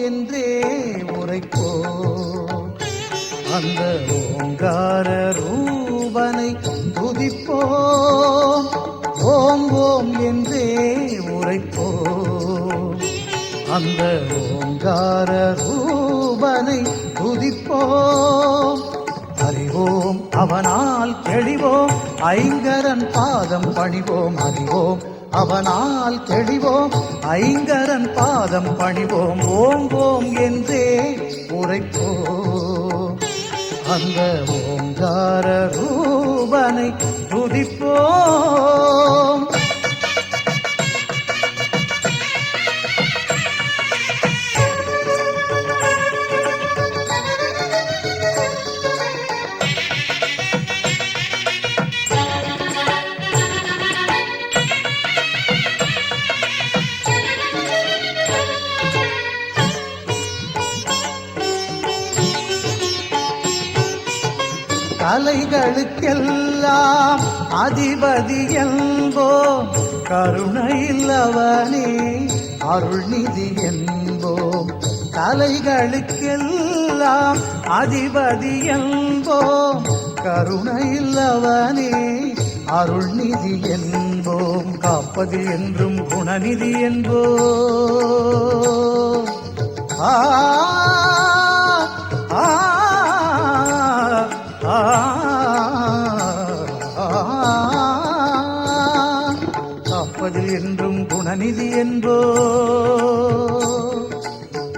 என்றே உரைப்போம். அந்த ஓங்கார ரூபனை துதிப்போம். ஓம் ஓம் என்றே உரைப்போம். அந்த ஓங்கார ரூபனை துதிப்போம். அறிவோம் அவனால் தெளிவோம், ஐங்கரன் பாதம் பணிவோம். அறிவோம் அவனால் தெளிவோம், ஐங்கரன் பாதம் பணிவோம். ஓம் ஓம் என்றே உரைப்போம். அந்த ஓங்கார ரூபனை துதிப்போம். கலைகளுக்கெல்லாம் அதிபதி என்போம், கருணையில் அவனே அருள்நிதி என்போம். கலைகளுக்கெல்லாம் அதிபதி என்போம், கருணையில் அவனே அருள்நிதி என்போம். காப்பது என்றும் குணநிதி என்போம். காப்பதில் என்றும் குணநிதி என்போ.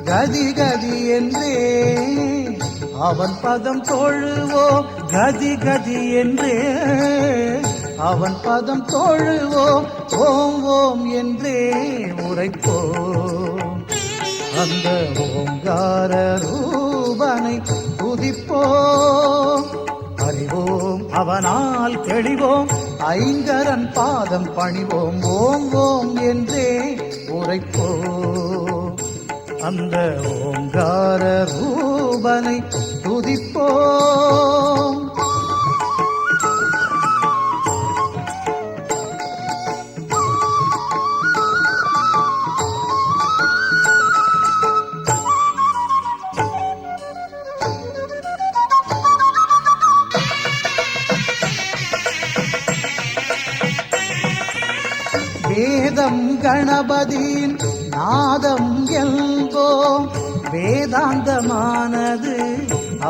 கதி கதி என்றே அவன் பதம் தொழுவோம். கதி கதி என்றே அவன் பதம் தொழுவோம். ஓம் ஓம் என்றே உரைப்போம். அந்த ஓங்கார ரூபனை துதிப்போம். அறிவோம் அவனால் தெளிவோம், ஐங்கரன் பாதம் பணிவோம். ஓம் ஓம் என்றே உரைப்போம். அந்த ஓங்கார ரூபனை துதிப்போம். வேதம் கணபதியின் நாதம் என்போம். வேதாந்தமானது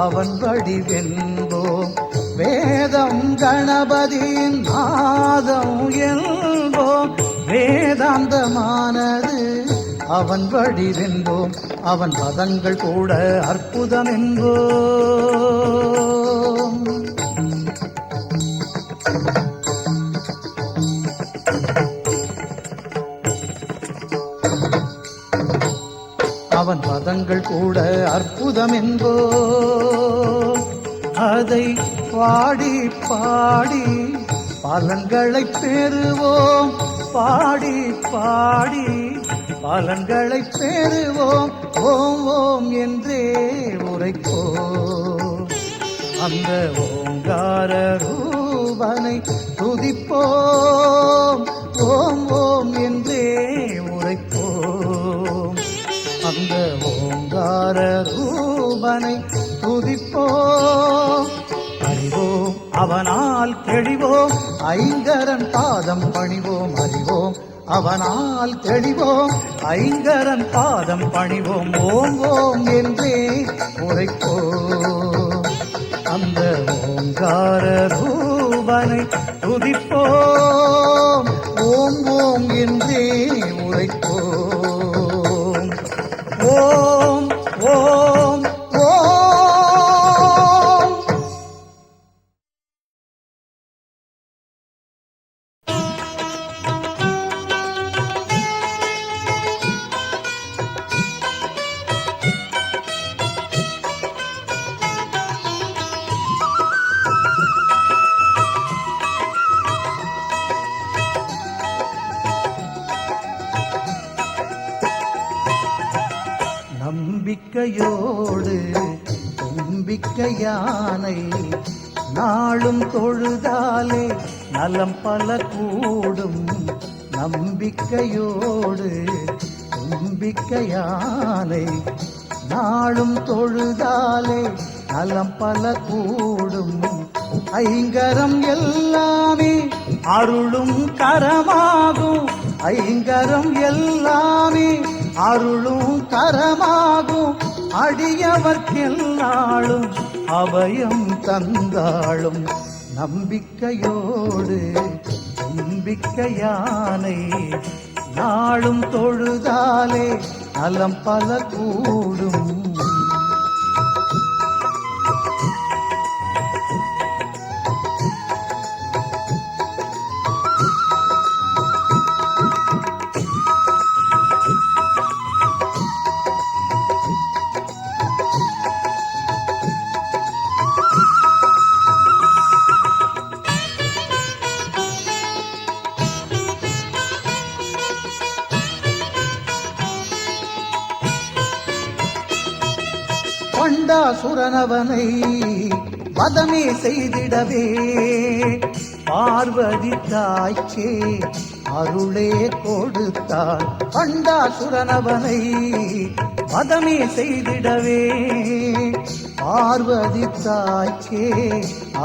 அவன் வடிவென்போம். வேதம் கணபதியின் நாதம் என்போம். வேதாந்தமானது அவன் வடிவென்போம். அவன் பதங்கள் கூட அற்புதம் என்போம். அவன் பதங்கள் கூட அற்புதம் என்போம். அதை பாடி பாடி பலன்களை பெறுவோம். பாடி பாடி பலன்களை பெறுவோம். ஓம் ஓம் என்றே உரைப்போம். அந்த ஓங்கார ரூபனை துதிப்போம். ஓம் ஓம் என்றே உரைப்போம். அந்த ஓங்கார ரூபனை துதிப்போம். அறிவோம் அவனால் தெளிவோம், ஐங்கரன் பாதம் பணிவோம். அறிவோம் அவனால் தெளிவோம், ஐங்கரன் பாதம் பணிவோம். ஓம் ஓம் என்றே உரைப்போம். அந்த ஓங்கார ரூபனை துதிப்போம். ஓம் ஓம் என்றே உரைப்போம். ஓம் ஓம் ஓம். நம்பிக்கையோடு தும்பிக்கையானை நாளும் தொழுதாலே நலம் பல கூடும். நம்பிக்கையோடு நம்பிக்கையானை நாளும் தொழுதாலே நலம் பல கூடும். ஐங்கரம் எல்லாமே அருளும் கரமாகும். ஐங்கரம் எல்லாமே அருளும் கரமாகும். அடியவர்க்கெல்லாளும் அபயம் தந்தாளும். நம்பிக்கையோடு நம்பிக்கையானை நாளும் தொழுதாலே நலம் பல கூடும். பண்டாசுரனவனை வதமே செய்திடவே பார்வதி தாய்க்கே அருளே கொடுத்தாள். பண்டாசுரனவனை வதமே செய்திடவே பார்வதி தாய்க்கே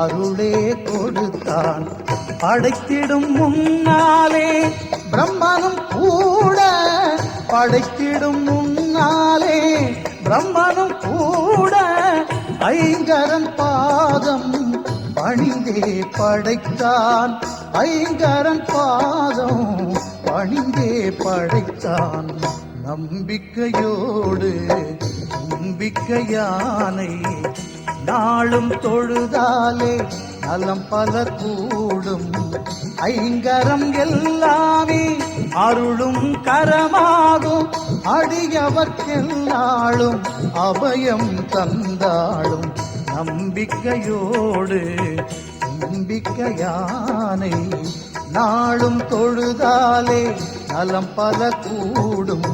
அருளே கொடுத்தான். படைத்திடும் முன்னாலே பிரம்மனும் கூட, படைத்திடும் முன்னாலே பிரம்மனும் கூட ஐங்கரன் பாதம் பணிந்தே படைத்தான். ஐங்கரன் பாதம் பணிந்தே படைத்தான். நம்பிக்கையோடு நம்பிக்கையானை நாளும் தொழுதாலே நலம் பல கூடும். ஐங்கரம் எல்லாமே அருளும் கரமாகும். அடியவர்க்கெல்லாளும் அபயம் தந்தாளும். நம்பிக்கையோடு நம்பிக்கையானை நாளும் தொழுதாலே நலம் பல கூடும்.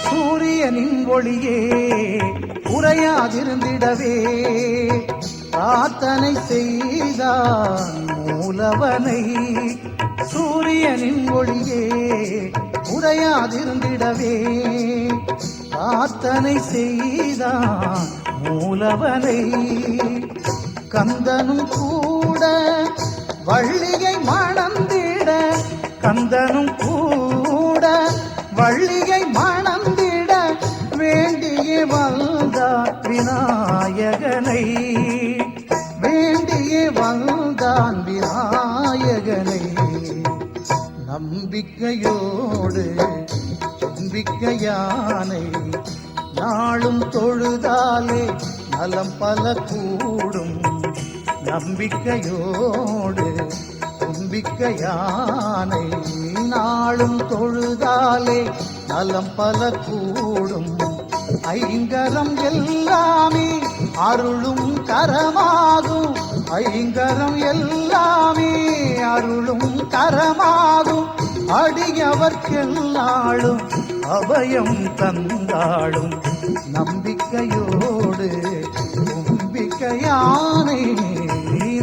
சூரியனின் ஒளியே உறையாதிருந்திடவே பிரார்த்தனை செய்தான் மூலவனை. சூரியனின் ஒளியே உறையாதிருந்திடவே பிரார்த்தனை செய்தான் மூலவனை. கந்தனும் கூட வள்ளியை மணந்திட, கந்தனும் கூட வள்ளியை மணந்திட வேண்டிய வந்தான் விநாயகனை. வேண்டிய வந்தான் விநாயகனை. நம்பிக்கையோடு நம்பிக்கையானை நாளும் தொழுதாலே நலம் பல கூடும். நம்பிக்கையோடு நம்பிக்கையானை நாளும் தொழுதாலே நலம் பல கூடும். ஐங்கரம் எல்லாமே அருளும் கரமாகும். ஐங்கரம் எல்லாமே அருளும் கரமாகும். அடியவர்க்கெல்லாளும் அபயம் தந்தாளும். நம்பிக்கையோடு நம்பிக்கையானை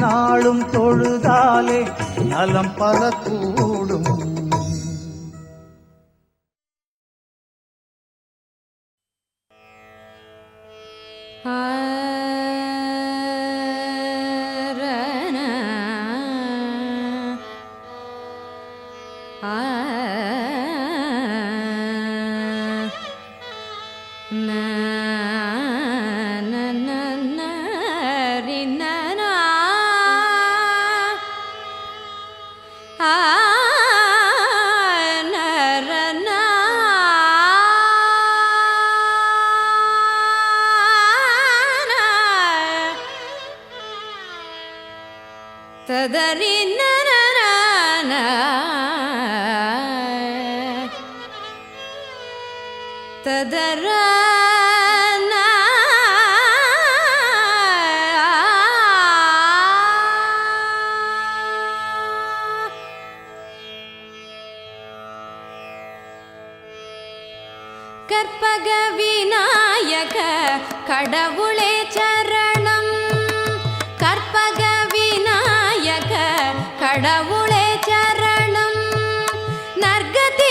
நாளும் தொழுதாலே நலம் பல கூடும். ததரி கற்பக விநாயக கடவுளே சரணம். கற்பக விநாயக கடவுளே சரணம். நற்கதியருள்வாய்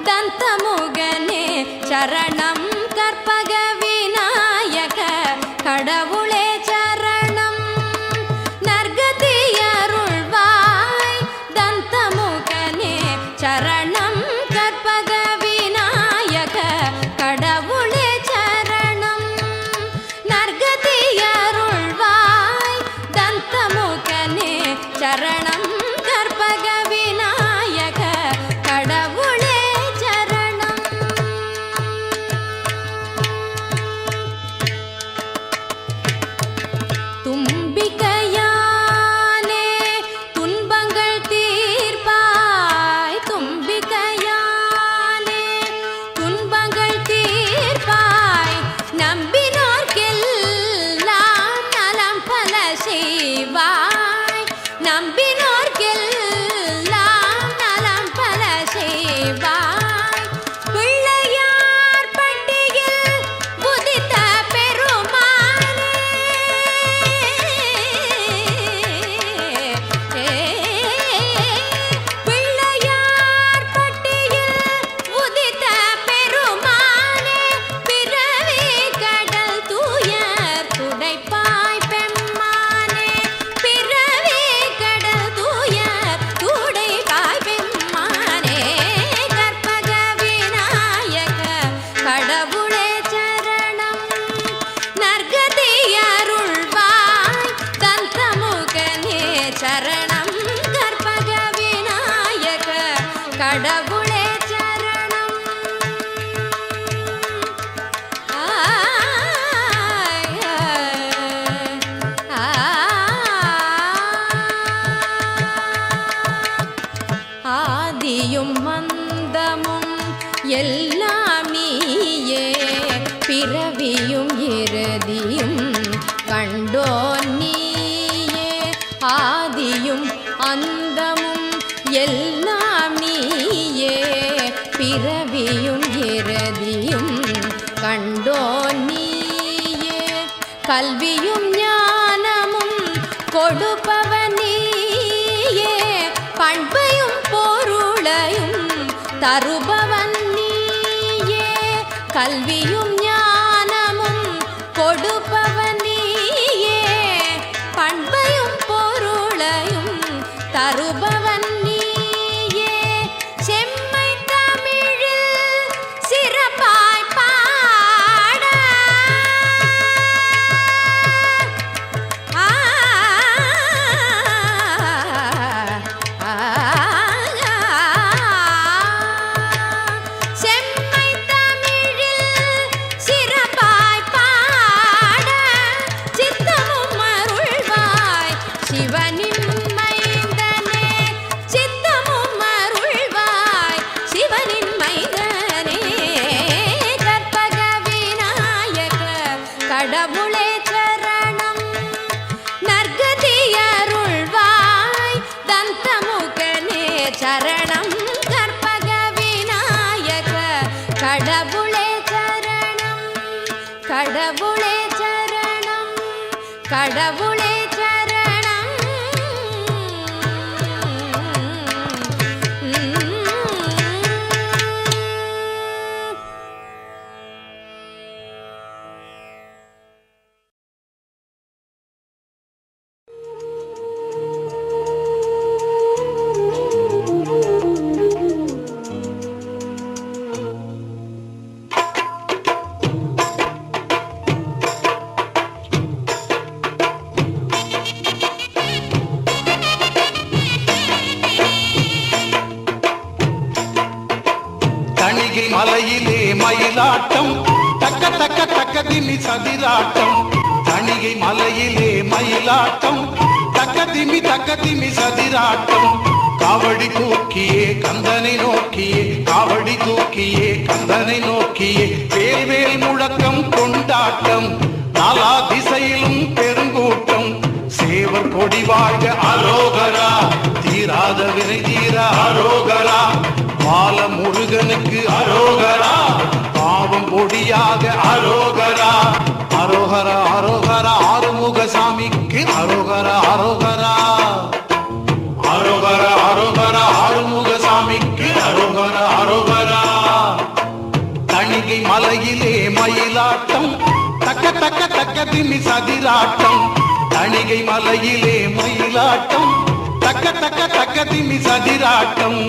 தந்தமுகனே சரணம். கற்பக விநாயக கடவுளே சரணம். நற்கதியருள்வாய் தந்தமுகனே சரணம். கற்பக விநாயக கடவுளே சரணம். நற்கதியருள்வாய் தந்தமுகனே சரணம். கற்பக விநாயக கடவுளே சரணம். தும்பிக்கையானே துன்பங்கள் தீர்ப்பாய். தும்பிக்கையானே துன்பங்கள் தீர்ப்பாய். நம்பினோர்க்கெல்லாம் நலம் பல செய்வாய். நம்பினோர்க்கெல்லாம் நலம் பல செய்வாய். பிள்ளையார் பட்டியில் உதித்த பெருமானே. பிள்ளையார் பட்டியில் உதித்த பெருமானே. பிறவி கடல் தூயர் துடைப்பாய் பெம்மானே. பிறவி கடல் தூயர் துடைப்பாய் பெம்மானே. கற்பக விநாயக கடவுளே சரணம். நற்கதியருள்வாய் தந்தமுகனே சரணம். கற்பக விநாயக கடவுளே சரணம். ஆதியும் மந்தமும் எல்லாம் நீயே. பிறவியும் இறுதியும் கண்டோன் நீயே. ஆதியும் அந்தமும் எல்லாம் நீயே. பிறவியும் இறுதியும் கண்டோன் நீயே. கல்வியும் ஞானமும் கொடுப்பவன் நீயே. பண்பையும் பொருளையும் தருபவன் நீயே. கல்வியும் ஞானமும் கொடுப்பவன் நீயே. பண்பையும் பொருளையும் தருபவன் நீயே. செம்மை தமிழில் சிறப்பாய் பாட. செம்மை தமிழில் சிறப்பாய் பாட. சித்தமும் அருள்வாய் சிவனின் மைந்தனே. சித்தமும் அருள்வாய் சிவனின் மைந்தனே. கற்பக விநாயக கடவுளே சரணம். நற்கதியருள்வாய் தந்தமுகனே சரணம். கற்பக விநாயக கடவுளே சரணம். கடவுளே சரணம். கடவுளே சரணம். தணிகை மலையிலே மயிலாட்டம் தக்க தக்க தக்க திமி சதிராட்டம். தணிகை மலையிலே மயிலாட்டம் தக்க திமி சதிராட்டம். காவடி தூக்கியே கந்தனை நோக்கியே. காவடி தூக்கியே கந்தனை நோக்கியே. வேல் வேல் முழக்கம் கொண்டாட்டம். நாலா திசையிலும் பெருங்கூட்டம். சேவர் கொடி வாழ்க அரோகரா. தீராத வினை தீர அரோகரா. மால முருகனுக்கு அரோகரா. பொடியாக அரோகரா அரோகரா அரோகரா ஆறுமுகசாமிக்கு அரோகரா அரோகரா அரோகரா அரோகரா ஆறுமுகசாமிக்கு அரோகரா அரோகரா தணிகை மலையிலே மயிலாட்டம் தக்க தக்க தக்க திமி சதிராட்டம் தணிகை மலையிலே மயிலாட்டம் தக்க தக்க தக்க திமி சதிராட்டம்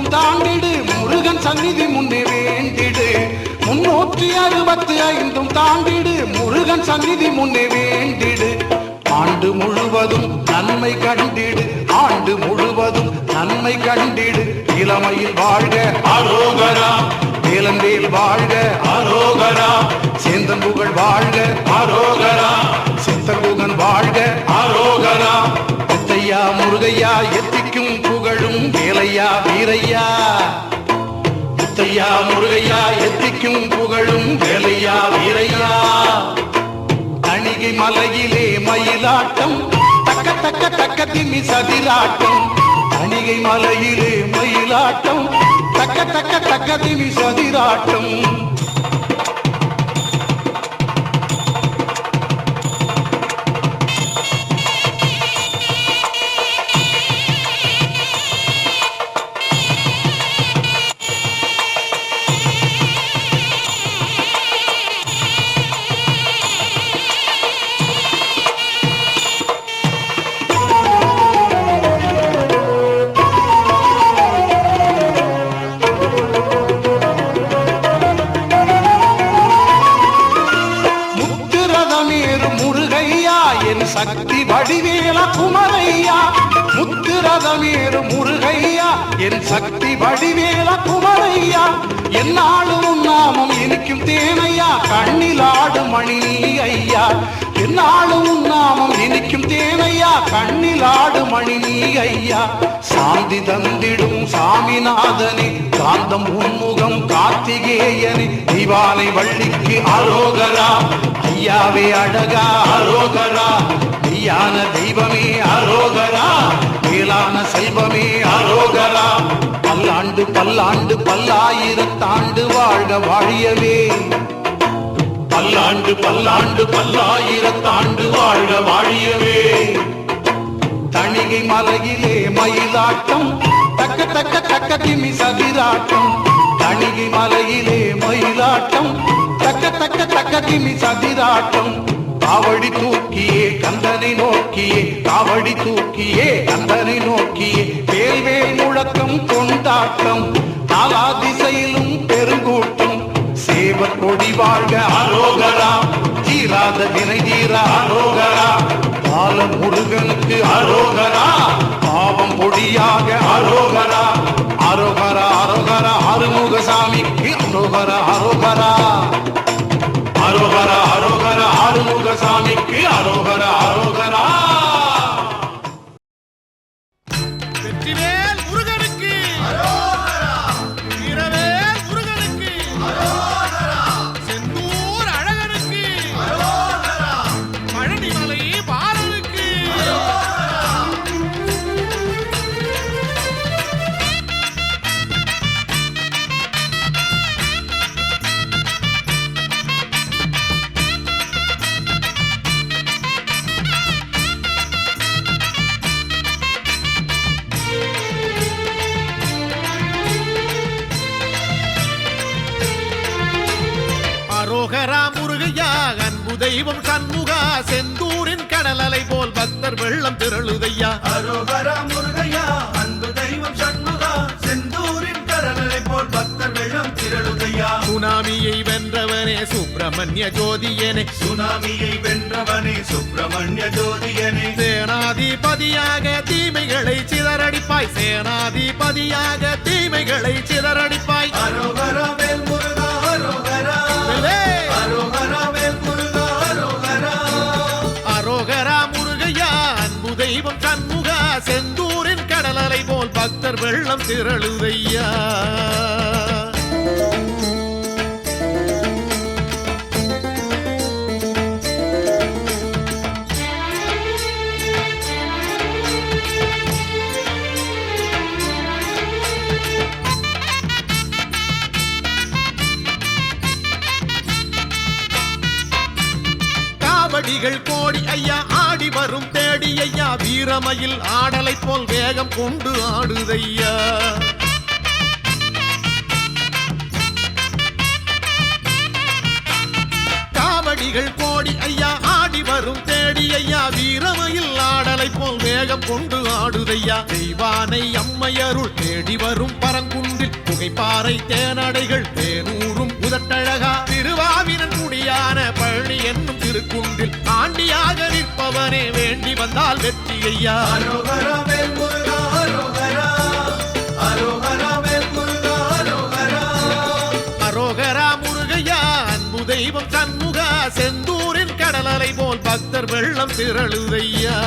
தாண்டிடு முருகன் சந்நிதி முன்னே வேண்டிடு 365 தாண்டிடு முருகன் சந்நிதி முன்னே வேண்டிடு ஆண்டு முழுவதும் நன்மை கண்டிடு ஆண்டு முழுவதும் நன்மை கண்டிடு இளமையில் வாழ்க அரோகரா வேலந்தேல் வாழ்க அரோகரா சேந்தன் புகழ் வாழ்க அரோகரா சித்தகுகன் வாழ்க அரோகரா முத்தையா முருகையா எத்திக்கும் புகழும் வேலையா வீரையா முத்தையா முருகையா எத்திக்கும் புகழும் வேலையா வீரையா தணிகை மலையிலே மயிலாட்டம் தக்க தக்க தக்க திமி சதிராட்டம் தணிகை மலையிலே மயிலாட்டம் தக்க தக்க தக்க திமி சதிராட்டம் சக்தி வடிவேல குமரையா முத்துரதமேறு முருகையா என் சக்தி வடிவேல குமரையா என்னாலும் நாமம் இனிக்கும் தேனையா கண்ணில் ஆடும் மணி ஐயா என்னாலும் நாமம் இனிக்கும் தேனையா கண்ணில் ஆடும் மணி ஐயா சாந்தி தந்திடும் சாமிநாதனே காந்தம் உன்முகம் கார்த்திகேயனே திவானை வள்ளிக்கு அரோகரா ஐயாவே அழகா அரோகரா மெய்யான தெய்வமே அரோகரா மேலான செல்வமே அரோகரா பல்லாண்டு பல்லாண்டு பல்லாயிரத்தாண்டு வாழ்க வாழியவே பல்லாண்டு பல்லாண்டு பல்லாயிரத்தாண்டு வாழ்க வாழியவே தணிகை மலையிலே மயிலாட்டம் தக்க தக்க தக்க திமி சதிராட்டம் தணிகை மலையிலே மயிலாட்டம் தக்க தக்க தக்க திமி சதிராட்டம் காவடி தூக்கியே கந்தனை நோக்கியே காவடி தூக்கியே கந்தனை நோக்கியே வேல்வேல் முழக்கம் கொண்டாட்டம் நாலா திசையிலும் பெருங்கூட்டம் சேவர் கொடி வாழ்க அரோகரா தீராத வினை தீர அரோகரா பால முருகனுக்கு அரோகரா பாவம் பொடியாக அரோகரா அரோகரா அரோகரா ஆறுமுகசாமிக்கு அரோகரா அரோகரா அரோகரா அரோகரா ஆறுமுகசாமிக்கு அரோகரா அரோகரா வெற்றிவேல் முருகனுக்கு அரோகரா வீரவேல் முருகனுக்கு அரோகரா செந்தூர் அழகனுக்கு அரோகரா பழனிமலை பாலனுக்கு அரோகரா அரோகரா முருகையா அன்பு தெய்வம் சண்முகா செந்தூரின் கடலலை போல் பக்தர் வெள்ளம் திரளுதையா அரோகரா முருகையா அன்பு தெய்வம் சண்முகா செந்தூரின் கடலலை போல் பக்தர் வெள்ளம் திரளுதையா சுனாமியை வென்றவனே சுப்ர சுப்பிரமணிய ஜோதியனே சுனாமியை வென்றவனே சுப்பிரமணிய ஜோதியனே சேனாதிபதியாக தீமைகளை சிதறடிப்பாய் சேனாதிபதியாக தீமைகளை சிதறடிப்பாய் அரோகரா வேல் முருகா அரோகரா அரோகரா வேல் முருகா அரோகரா அரோகரா முருகையா அன்பு தெய்வம் சண்முகா செந்தூரின் கடலலை போல் பக்தர் வெள்ளம் திரளுதையா காவடிகள் கோடி ஐயா ஆடி வரும் தேடி ஐயா வீரமயில் ஆடலை போல் வேகம் கொண்டு ஆடுதையா காவடிகள் கோடி ஐயா ஆடி வரும் தேடி ஐயா வீரமயில் ஆடலை போல் வேகம் கொண்டு ஆடுதையா தெய்வானை அம்மையருள் தேடி வரும் பரங்குன்றில் புகைப்பாறை தேனடைகள் தேனூரும் உதட்டழகா திருவாவினன் குடியான பழனி என்னும் திருக்குன்றில் ஆண்டியாக நிற்பவனே வேண்டி வந்தால் வெற்றி ஐயா அரோகரா வேல் முருகா அரோகரா அரோகரா வேல் முருகா அரோகரா அரோகரா முருகையா அன்பு தெய்வம் சண்முகா செந்தூரின் கடலலை போல் பக்தர் வெள்ளம் திரளுதையா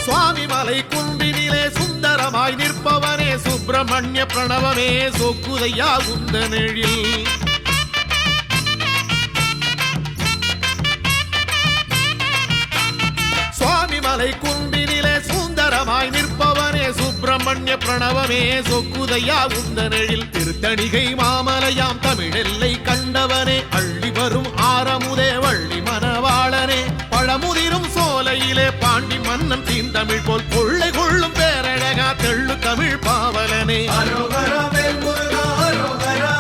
சுவாமிமலை குன்றினிலே சுந்தரமாய் நிற்பவனே சுப்பிரமணிய பிரணவமே சொக்குதையா குந்தனெழில் சுவாமிமலை குன்றினிலே சுந்தரமாய் நிற்பவனே சுப்பிரமணிய பிரணவமே சொக்குதையா குந்தனெழில் திருத்தணிகை மாமலையாம் தமிழெல்லை கண்டவனே அள்ளி வரும் ஆரமுதே வள்ளி மணவாளனே பழமுதிரும் சோலையிலே பாண்டி மன்னன் தீந்தமிழ் போல் கொள்ளை கொள்ளும் பேரழகா தெள்ளு தமிழ் பாவலனே அரோகரா வேல் முருகா அரோகரா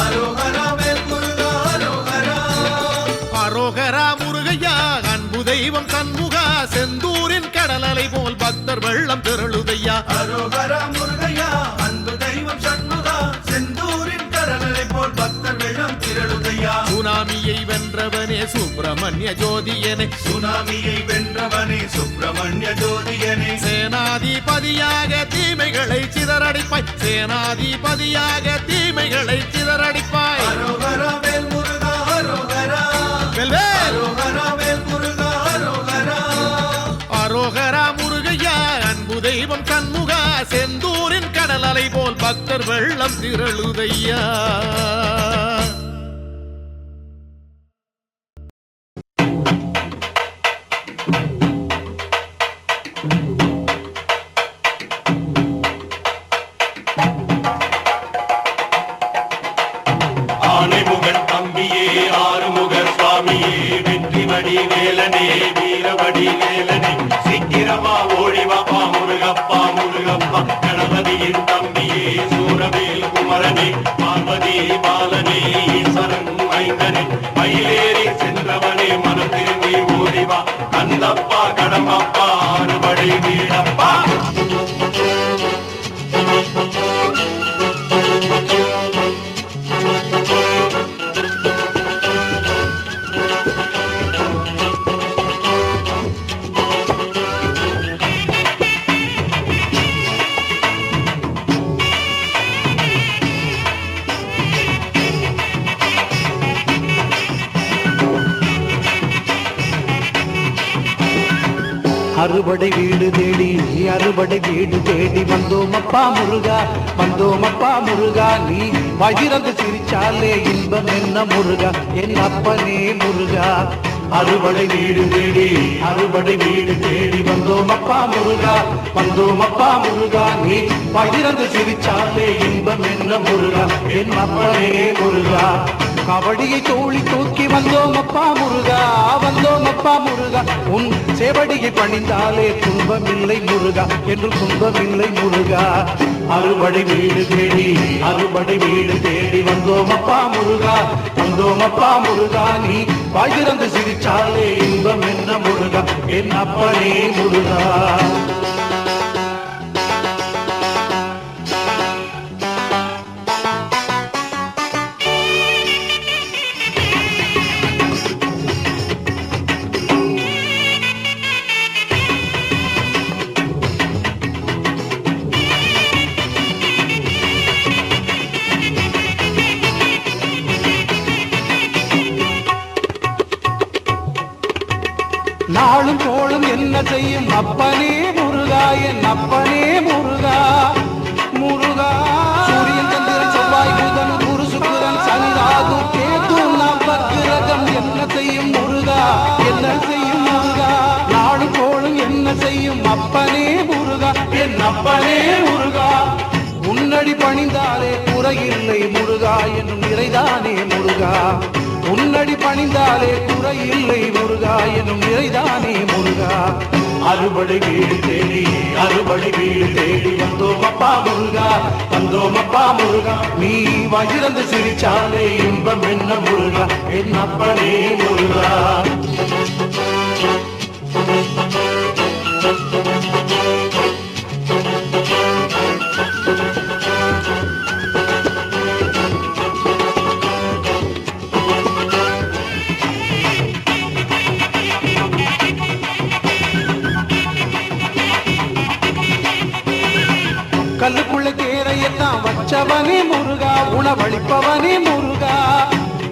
அரோகரா வேல் முருகா அரோகரா அரோகரா முருகையா அன்பு தெய்வம் சண்முகா செந்தூரின் கடலலை போல் பக்தர் வெள்ளம் திரளுதையா அரோகரா முருகையா அன்பு தெய்வம் சண்முகா செந்தூரின் கடலலை போல் பக்தர் வெள்ளம் திரளுதையா சுனாமியை வென்றவனே சுப்பிரமணிய ஜோதியனே சுனாமியை வென்றவனே சுப்பிரமணிய ஜோதியனே சேனாதிபதியாக தீமைகளை சிதறடிப்பாய் சேனாதிபதியாக தீமைகளை சிதறடிப்பாய் அரோகரா வேல் முருகா அரோகரா அரோகரா வேல் முருகா அரோகரா அரோகரா முருகையா அன்பு தெய்வம் சண்முகா செந்தூரின் கடலலை போல் பக்தர் வெள்ளம் திரளுதையா ஆனைமுகன் தம்பியே ஆறுமுக சுவாமியே வெற்றிவடி வேலனே வீரவடி வேலனே சீக்கிரமா ஓடிவாப்பா முருகப்பா முருகப்பா கணபதியின் தம்பியே சூரவேல் குமரனே பார்வதி பாலனே ஈஸ்வரன் மைந்தனே மயிலேறி சென்றவனே மனம் திரும்பி ஓடிவா கந்தப்பா கடம்பப்பா அறுபடை வீடப்பா அறுபடை வீடு தேடி அறுபடை வீடு தேடி வந்தோம் அப்பா முருகா வந்தோம் அப்பா முருகா நீ வஜிரந்து சிரிச்சாலே இன்பம் என்ன முருகா என் அப்பனே முருகா அறுபடை வீடு தேடி அறுபடை வீடு தேடி வந்தோம் அப்பா முருகா வந்தோம் அப்பா முருகா நீ வஜிரந்து சிரிச்சாலே இன்பம் என்ன முருகா என் அப்பனே முருகா கபடியை தோழி தூக்கி வந்தோம் அப்பா முருகா, வந்தோம் அப்பா முருகா. உன் சேவடியை பணிந்தாலே துன்பமில்லை முருகா, என்று துன்பமில்லை முருகா. அறுபடை வீடு தேடி, அறுபடை வீடு தேடி வந்தோம் அப்பா முருகா, வந்தோம் அப்பா முருகா. நீ வாய் திறந்து சிரிச்சாலே இன்பம் என்ன முருகா, என் அப்பனே முருகா. நாளும் கோளும் என்ன செய்யும் அப்பனே முருகா, என் அப்பனே முருகா. முருகா சூரியன் சந்திரன் செவ்வாய் புதன் குரு சுக்கிரன் சனி ராகு கேது நவக்கிரகம் என்ன செய்யும் முருகா, என்ன செய்யும் முருகா. நாளும் கோளும் என்ன செய்யும் அப்பனே முருகா, என் அப்பனே முருகா. உன்னடி பணிந்தாலே குறையில்லை முருகா, என்னும் நிறைதானே முருகா. உன்னடி பணிந்தாலே குறையில்லை முருகா, எனும் நிறைதானே முருகா. அறுபடை வீடு தேடி, அறுபடை வீடு தேடி வந்தோம் அப்பா முருகா, வந்தோம் அப்பா முருகா. நீ வயிறந்து சிரிச்சாலே இன்பம் என்ன முருகா, என் அப்பனே முருகா. கல்லுக்குள்ள தேரையத்தான் வச்சவனே முருகா, உணவளிப்பவனே முருகா.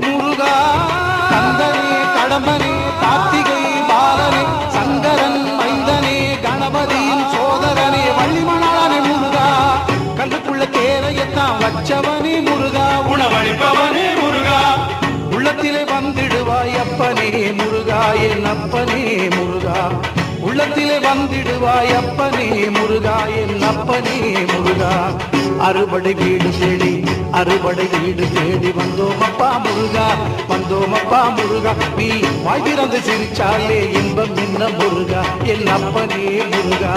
முருகா கந்தனே கடம்பனே கார்த்திகை பாலனே சங்கரன் மைந்தனே கணபதியின் சோதரனே வள்ளிமணாளனே முருகா. கல்லுக்குள்ள தேரையத்தான் வச்சவனே முருகா, உணவளிப்பவனே முருகா. உள்ளத்திலே வந்திடுவாய் அப்பனே முருகா, என் அப்பனே முருகா. உள்ளத்திலே வந்திடுவாய் அப்பனே முருகா, என் அப்பனே முருகா. அறுபடை வீடு தேடி, அறுபடை வீடு தேடி வந்தோம் அப்பா முருகா, வந்தோம் அப்பா முருகா. நீ வாய் திறந்து சிரிச்சாலே இன்பம் என்ன முருகா, என் அப்பனே முருகா.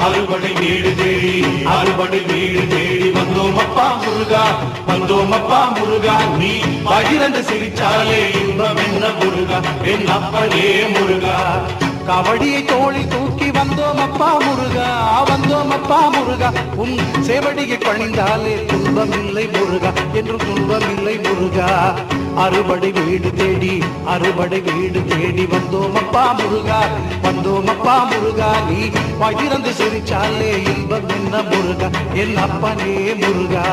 அறுபடை வீடு தேடி, அறுபடை வீடு தேடி வந்தோம் அப்பா முருகா, வந்தோம் அப்பா முருகா. நீ வாய் திறந்து சிரிச்சாலே இன்பம் என்ன முருகா, என் அப்பனே முருகா. கபடியை தோழி தூக்கி வந்தோம் அப்பா முருகா, வந்தோம் அப்பா முருகா. உன் சேவடியை பணிந்தாலே துன்பமில்லை முருகா, என்று துன்பமில்லை முருகா. அறுபடை வீடு தேடி, அறுபடை வீடு தேடி வந்தோம் அப்பா முருகா, வந்தோம் அப்பா முருகா. நீ பகிர்ந்து சிரிச்சாலே இன்பம் என்ன முருகா, என் அப்பனே முருகா.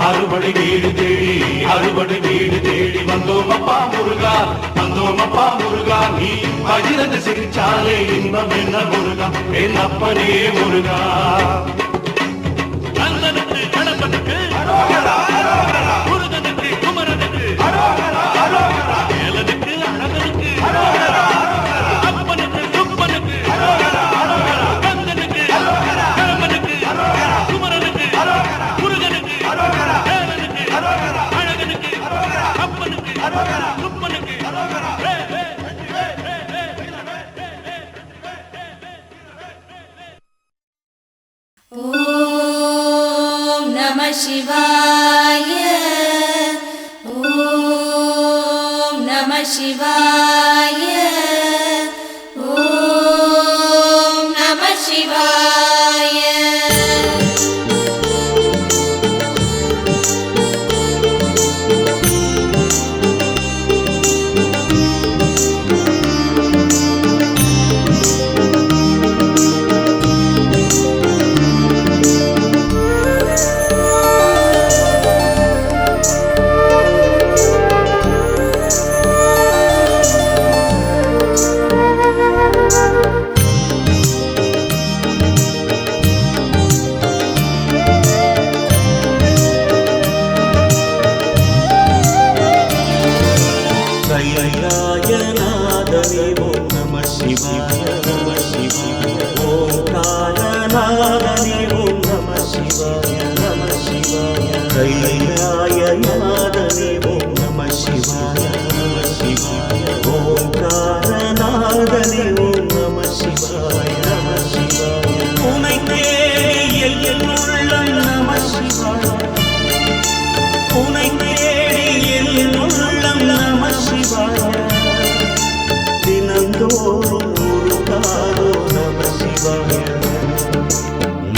அறுபடை வீடு தேடி, அறுபடை வீடு தேடி வந்தோம் அப்பா முருகா, வந்தோம் அப்பா முருகா. நீ பகிர்ந்து சிரிச்சாலே இன்பம் என்ன முருகா, என் அப்பனே முருகா. கந்தனுக்கு கடம்பனுக்கு முருகனுக்கு குமரனுக்கு ஏலனுக்கு அழகனுக்கு அப்பனுக்கு சுப்பனுக்கு கந்தனுக்கு கடம்பனுக்கு குமரனுக்கு முருகனுக்கு ஏலனுக்கு அழகனுக்கு அப்பனுக்கு சுப்பனுக்கு ஓம் நம சிவாய, ஓம் நம சிவாய, ஓம் நம சிவாய.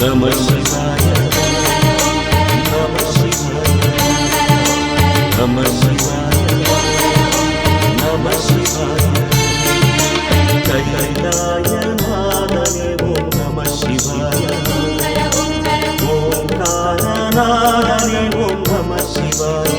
நம சிவாய நம சிவாய நம சிவாய நம சிவாய கைலாய நாதனே ஓம் நம சிவாய ஓங்காரநாதனே ஓம் நம சிவாய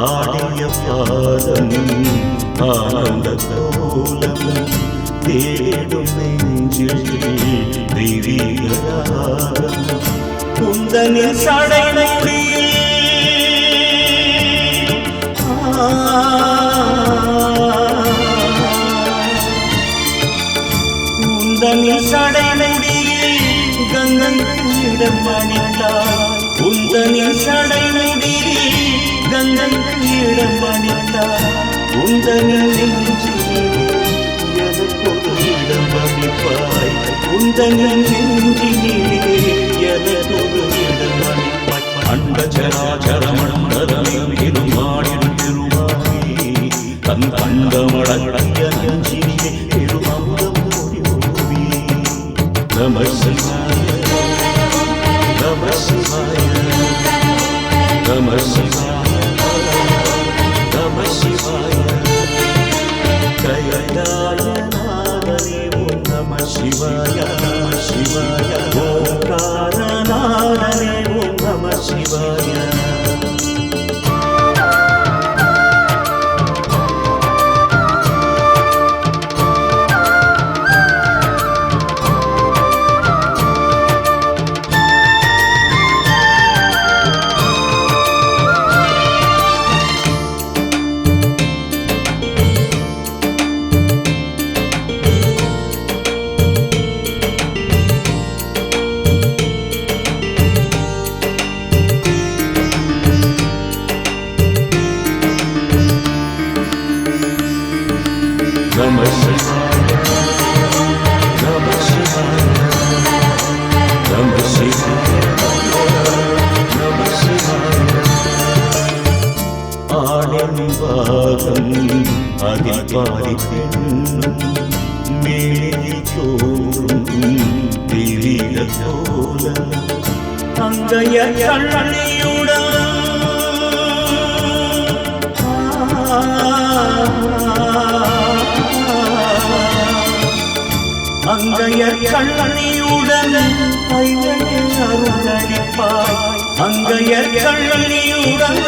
ஆடிய பாதம் ஆனந்த கோலம் தேடும் நெஞ்சில் தெய்வீகராகம் குந்தனின் சடைமுடி குந்தனின் சடைமுடி கங்கையிடம் அணிந்தார் குந்தனின் சடைமுடி கங்கையிடம் அணிந்தார் குந்தனின் நெஞ்சிலே எனக்கொரு இடம் அளிப்பாய் குந்தனின் நெஞ்சிலே எனக்கொரு இடம் அளிப்பாய் அண்ட சராச்சர மண்டலம் இருமாடிடும் திருமாவே தன் கண்டமடங்கிய நெஞ்சிலே திருமமுதம் ஓடி ஓடி நம சிவாய நம சிவாய நம சிவாய நம சிவாய கைலாய நாதனே ஓம் நம சிவாய நம சிவாய ஓங்காரநாதனே ஓம் நம சிவாய நம சிவாய நம சிவாய நம சிவாய நம சிவாய ஆடம்பாகம் அதில் பாதி பெண்ணும் மேலே தோறும் தெய்வீக கோலம் அங்கைய கண்ணியுடன் அங்கைய கண்ணியுடன் ஐயனே அருளளிப்பாய் அங்கைய கண்ணியுடன்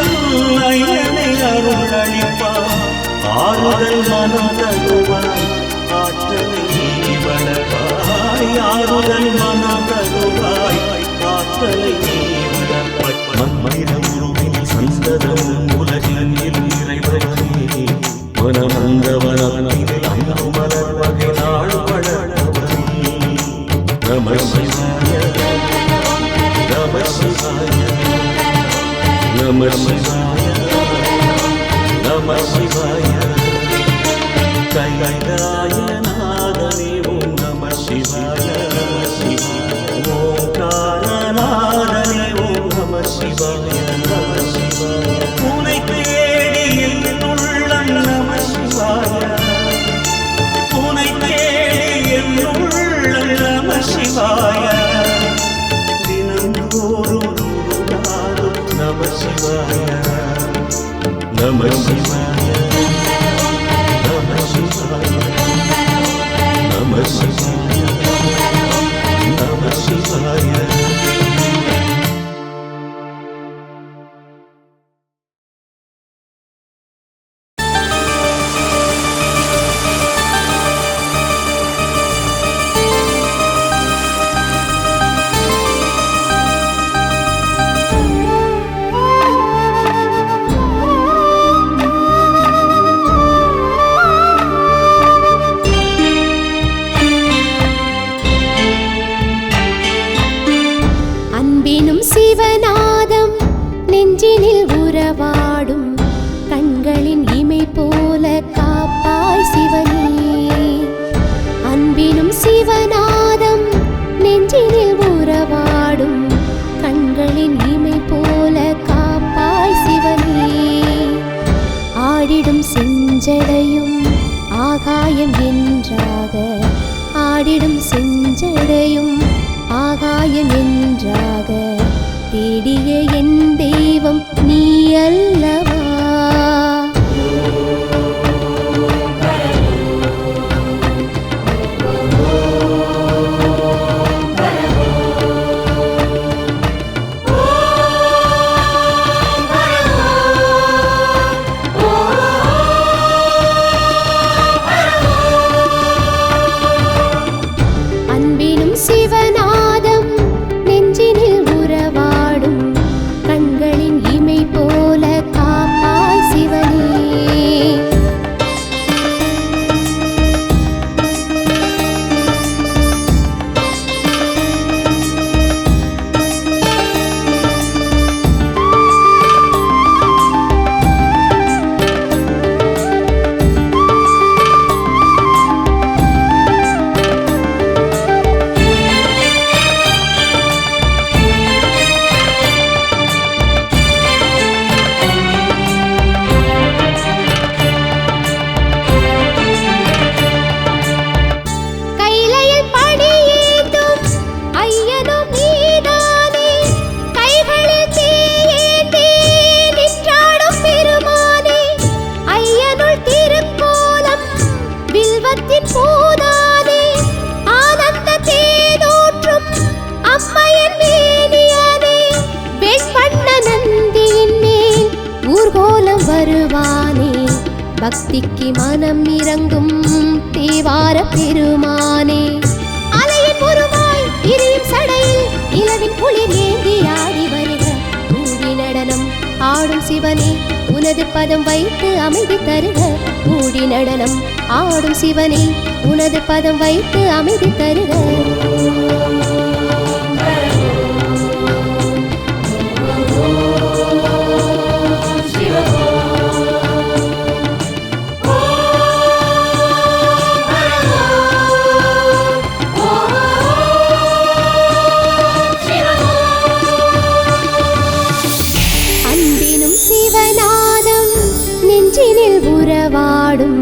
ஐயனே அருளளிப்பாய் ஆறுதல் மனம் தருவாய் ஆற்றலை நீ வளர்ப்பாய் ஆறுதல் மனம் தருவாய் ஆற்றலை நீ வளர்ப்பாய் மண்மனித உருவில் சந்ததம் உலகின் இறைவனே மனமந்தவனில் அங்கு மலர் வகை நாள் வளர்ந்தவனே நம சிவாய நம சிவாய நம சிவாய நம சிவாய கைலாய நாதனே ஓம் நம சிவாய நம சிவாய ஓங்காரநாதனே ஓம் நம சிவாய நம சிவாய உனை தேடி என் உள்ளம் நம சிவாய உனை தேடி என் உள்ளம் நம சிவாய தினந்தோறும் நம சிவாய நம சிவாய நம சிவாய நம சிவாய நம சிவாய சிவநாதம் நெஞ்சினில் உறவாடும் கண்களின் இமை போல காப்பாய் சிவனே. அன்பினும் சிவநாதம் நெஞ்சினில் உறவாடும் கண்களின் இமை போல காப்பாய் சிவனே. ஆடிடும் செஞ்சடையும் ஆகாயம் என்றாக, ஆடிடும் செஞ்சடையும் ஆகாயம் என்றாக, தேடிய என் தெய்வம் நீ அல்லவா. அன்பினும் சிவநாதம் நெஞ்சினில் உறவாடும் கண்களின் இமை போல காப்பாய் சிவனே. கைலையில் படியேந்தும் ஐயனும் நீதானே, கைகளில் தீயேந்தி நின்றாடும் பெருமானே. ஐயனுள் திருக்கோலம் வில்வத்தின் பூதானே, ஆனந்த தேனூற்றும் அம்மையின் மேனியானே. வெண்பண்ண நந்தியின் மேல் ஊர்கோலம் வருவானே, பக்திக்கு மனம் இறங்கும் தேவார பெருமானே. அலையின் உருவாய் இரியும் சடையில் இளவின் குளிர் ஏந்தி ஆடி வருக. கூடி நடனம் ஆடும் சிவனே உனது பதம் வைத்து அமைதி தருக. கூடி நடனம் ஆடும் சிவனே உனது பதம் வைத்து அமைதி தருக. அன்பினும் சிவநாதம் நெஞ்சினில் உறவாடும்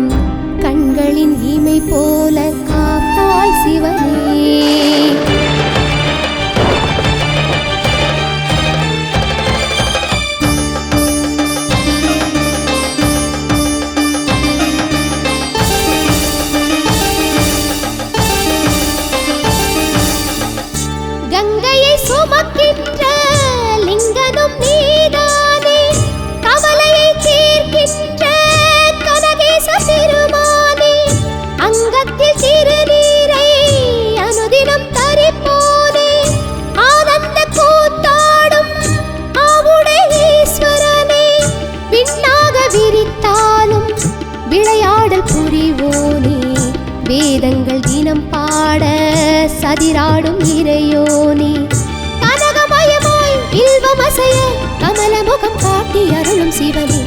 கண்களின் இமை போல காப்பாய் சிவனே. கங்கையை சுமக்கின்ற லிங்கனும் நீதானே, கவலையை தீர்க்கின்ற கனகேச பெருமானே. அங்கத்தில் திருநீரை அனுதினம் தரிப்போனே, ஆனந்த கூத்தாடும் ஆவுடை ஈஸ்வரனே. விண்ணாக விரித்தாலும் விளையாடல் புரிவோனே, வேதங்கள் தினம் பாட சதிராடும் இறையோனே. கனகமயமாய் இல்வமசைய கமலமுகம் காட்டி அருளும் சிவனே,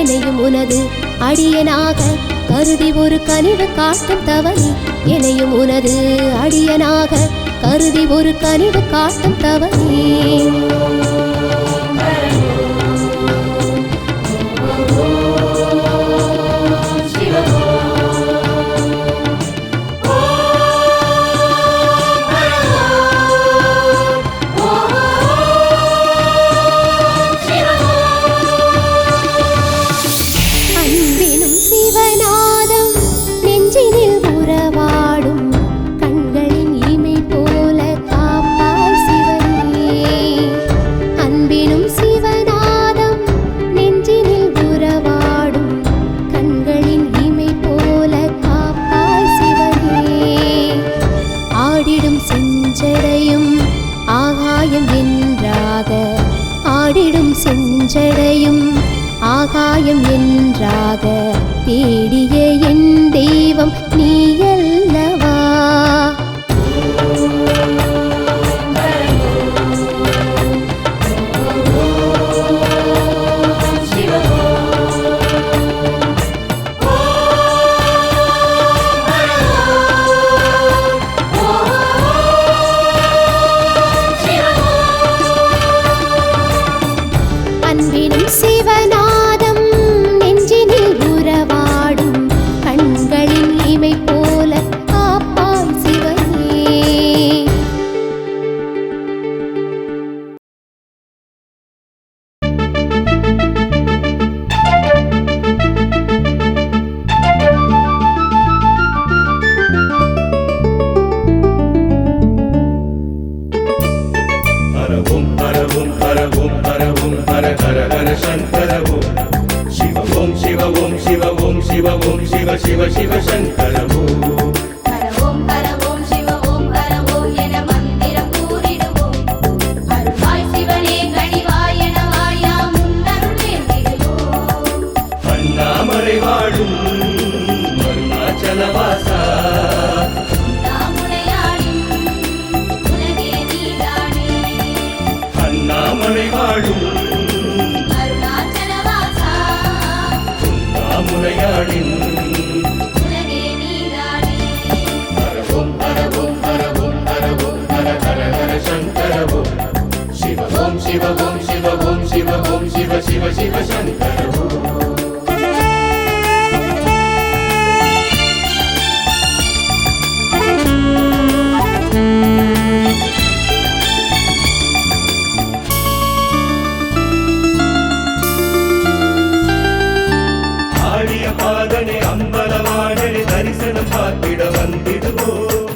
எனையும் உனது அடியனாக கருதி ஒரு கனிவு காட்டும் தவனே. எனையும் உனது அடியனாக கருதி ஒரு கனிவு காட்டும் தவனே. அன்பினும் சிவநாதம் நெஞ்சினில் உறவாடும் கண்களின் இமை போல காப்பாய் சிவனே. அன்பினும் சிவநாதம் நெஞ்சினில் உறவாடும் கண்களின் இமை போல காப்பாய் சிவனே. ஆடிடும் செஞ்சடையும் ஆகாயம் என்றாக, ஆடிடும் செஞ்சடையும் ஆகாயம் என்றாக, தேடிய என் தெய்வம் நீ அல்லவா. शङ्कर शिव ॐ शिव ॐ शिव ॐ शिव ॐ शिव शिव शिव शङ्कर ஹர ஓம் ஹர ஓம் சிவ ஓம் ஹர ஓம் என மந்திரம் கூறிடுவோம் அருள்வாய் சிவனே கனிவாய் என வாயாம் உன்னருள் வேண்டிடுவோம் அண்ணாமலை வாழும் அருணாச்சலவாசா நாமுனையாடும் உலகே நீதானே அண்ணாமலை வாழும் அருணாச்சலவாசா நாமுனையாடின் உலகே நீதானே हर ओम हर ओम हर ओम हर ओम हर हर हर शंकर शिव ओम शिव ओम शिव ओम शिव ओम शिव शिव शिव शंकर ஆடிய பாதனை அம்பலவாடனை தரிசனம் பார்த்திட வந்திடுவோம்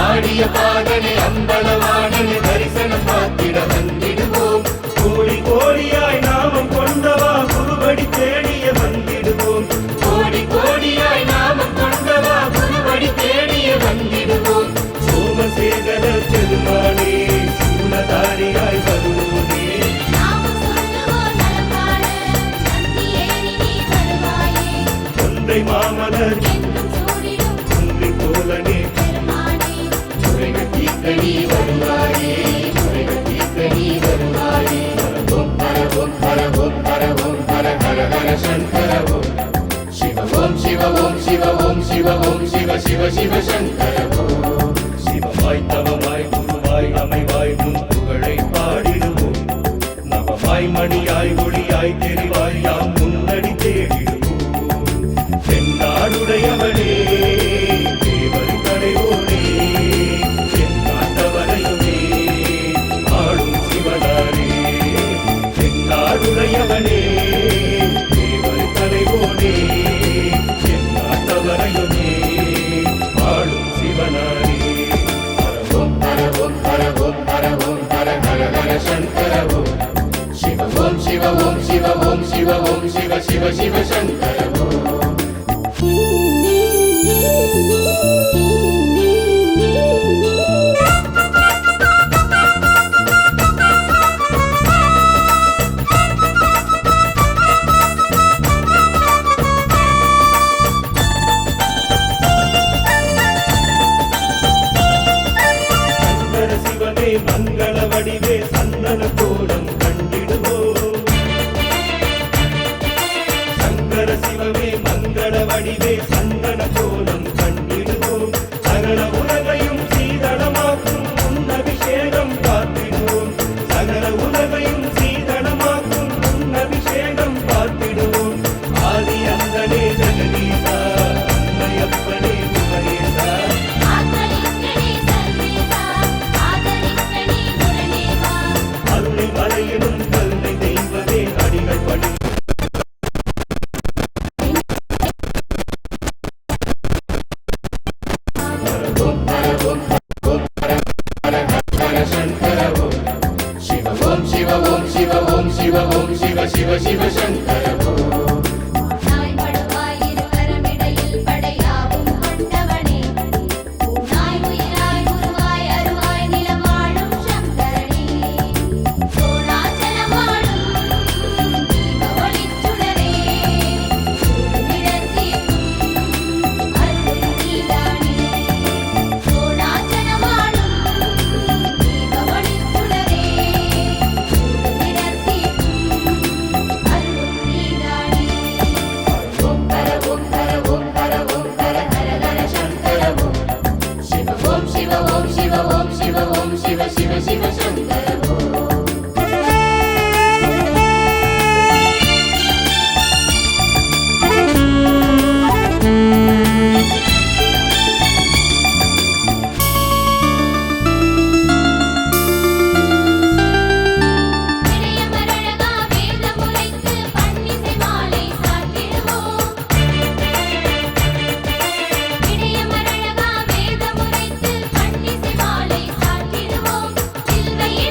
ஆடிய பாதனை அம்பலவாடனை தரிசனம் பார்த்திட வந்திடுவோம் கோடி கோடியாய் நாமம் கொண்டவா குருவடி தேடிய வந்திடுவோம் கோடி கோடியாய் நாமம் கொண்டவா குருவடி தேடிய வந்திடுவோம் சோமசேகர பெருமானே சூலதாரியாய் வருவோனே நாமும் சொல்லுவோம் நலம் காண நந்தி ஏறி நீ வருவாயே ஒன்றை மாமலர் என்றும் சூடிடும் குன்றி தோலனே பெருமானே குறைகள் தீர்க்க நீ வருவாயே குறைகள் தீர்க்க நீ வருவாயே ஹரவோம் ஹரவோம் ஹரவோம் ஹரவோம் ஹர ஹர ஹர சங்கர சிவ ஓம் சிவ ஓம் சிவ ஓம் சிவ ஓம் சிவ சிவ சிவ சங்கர சிவமாய் தவமாய் குருவாய் அமைவாய் முன் புகழை பாடிடுவோம் நவமாய் மணியாய் ஒளியாய் தெரிவாய் யாம் முன்னடி தேடிடுவோம் தென்னாடுடையவனே தேவர் தலைவோனே என் நாட்டவரையுமே ஆளும் சிவனாரே தென்னாடுடையவனே தேவர் தலைவோனே என் நாட்டவரையுமே ஆளும் சிவனாரே ஹரவோம் ஹரவோம் ஹரவோம் ஹரவோம் ஹர ஹர ஹர சங்கர शिव ओम शिव ओम शिव ओम शिव ओम शिव शिव शिव शंकर சங்கர சிவமே மங்கள வடிவே சந்தன கோலம் கண்டிடுவோம் சங்கர சிவமே மங்கள வடிவே சந்தன கோலம் கண்டிடுவோம் சகல உலகையும் சீதளமாக்கும் உன் அபிஷேகம் பார்த்திடுவோம் சகல உலகையும் சீதளமாக்கும் உன் அபிஷேகம் பார்த்திடுவோம் ஆதி அந்தனே ஜெகதீசா அன்னையப்பனே முகேசா ஆதரிக்கணே சர்வேசா ஆதரிக்கணே முரணேவா அருளை மலையிடும் கல்லை தெய்வமே அடிகள் படி ஹரவோம் ஹரவோம் ஹரவோம் ஹர ஹர ஹர சங்கர शिव ओम शिव ओम शिव ओम शिव ओम शिव शिव शिव शंकर நாய் படுவாய் இருவரமிடையில் படையாவும் கொண்டவனே பூனாய் உயிராய் உருவாய் அருவாய் நிலமாடும் சங்கரனே சோழாச்சலமாடும் தீப ஒளிச்சுடரே சூடுமிடத்தீர்க்கும் அருளும் நீதானே சோழாச்சலமாடும் தீப ஒளிச்சுடரே சூடுமிடத்தீர்க்கும் அருளும் நீதானே ஹரவோம் ஹரவோம் ஹரவோம் ஹரவோம் ஹர ஹர ஹர சங்கர शिव ओम शिव ओम शिव ओम शिव ओम शिव शिव शिव शंकर இடையமரழகா வேதம் உரைத்து பன்னிசை மாலை சாற்றிடுவோம் இடையமரழகா வேதம் உரைத்து பன்னிசை மாலை சாற்றிடுவோம் சில்வையில்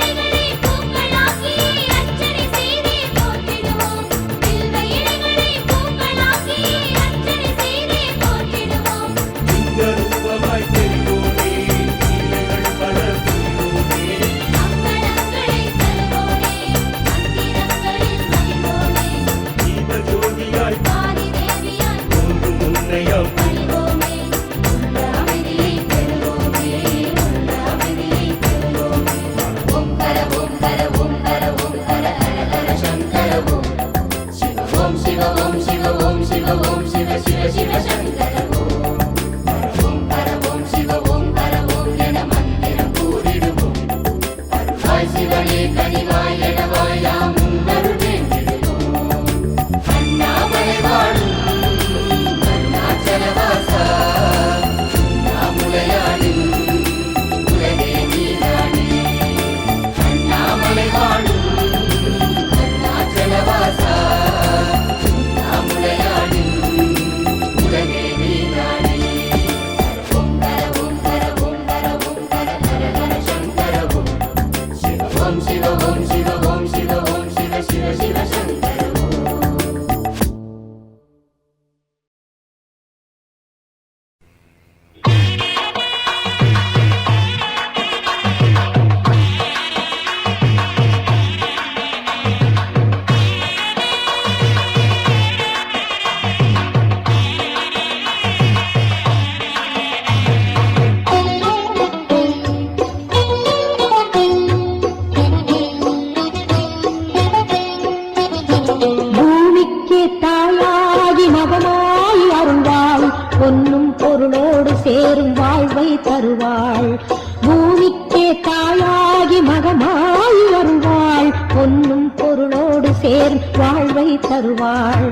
சேரும் வாழ்வை தருவாள்.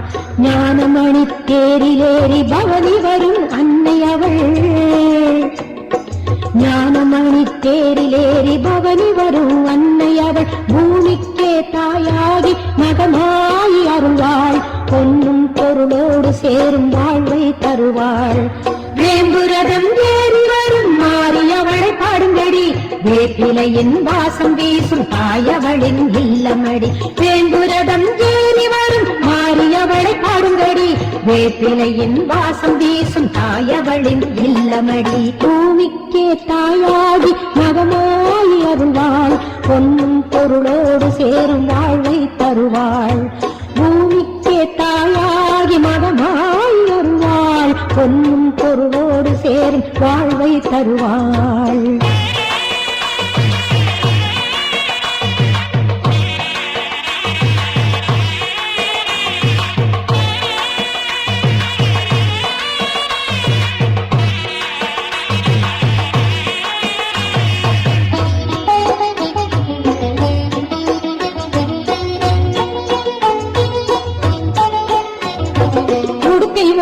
ஞானமணி தேரிலேறி பவனி வரும் அன்னை அவள். ஞானமணி தேரிலேறி பவனி வரும் அன்னை அவள். பூமிக்கே தாயாகி மகமாயி அருள்வாள். பொன்னும் பொருளோடு சேரும் வாழ்வை தருவாள். வேம்புரதம் ஏறி வரும் மாறி அவளை பாடுங்கடி. வேப்பிலையின் வாசம் வீசும் தாயவளின் இல்லமடி. வேம்புரதம் ஏறி வரும் மாறி அவளை பாடுங்கடி. வேப்பிலையின் வாசம் வீசும் தாயவளின் இல்லமடி. பூமிக்கே தாயாகி மகமாயி அருள்வாள். பொன்னும் பொருளோடு சேரும் வாழ்வை தருவாள். பூமிக்கே தாயாகி மகமாய் அருள்வாள். பொன்னும் பொருளோடு சேரும் வாழ்வை தருவாள்.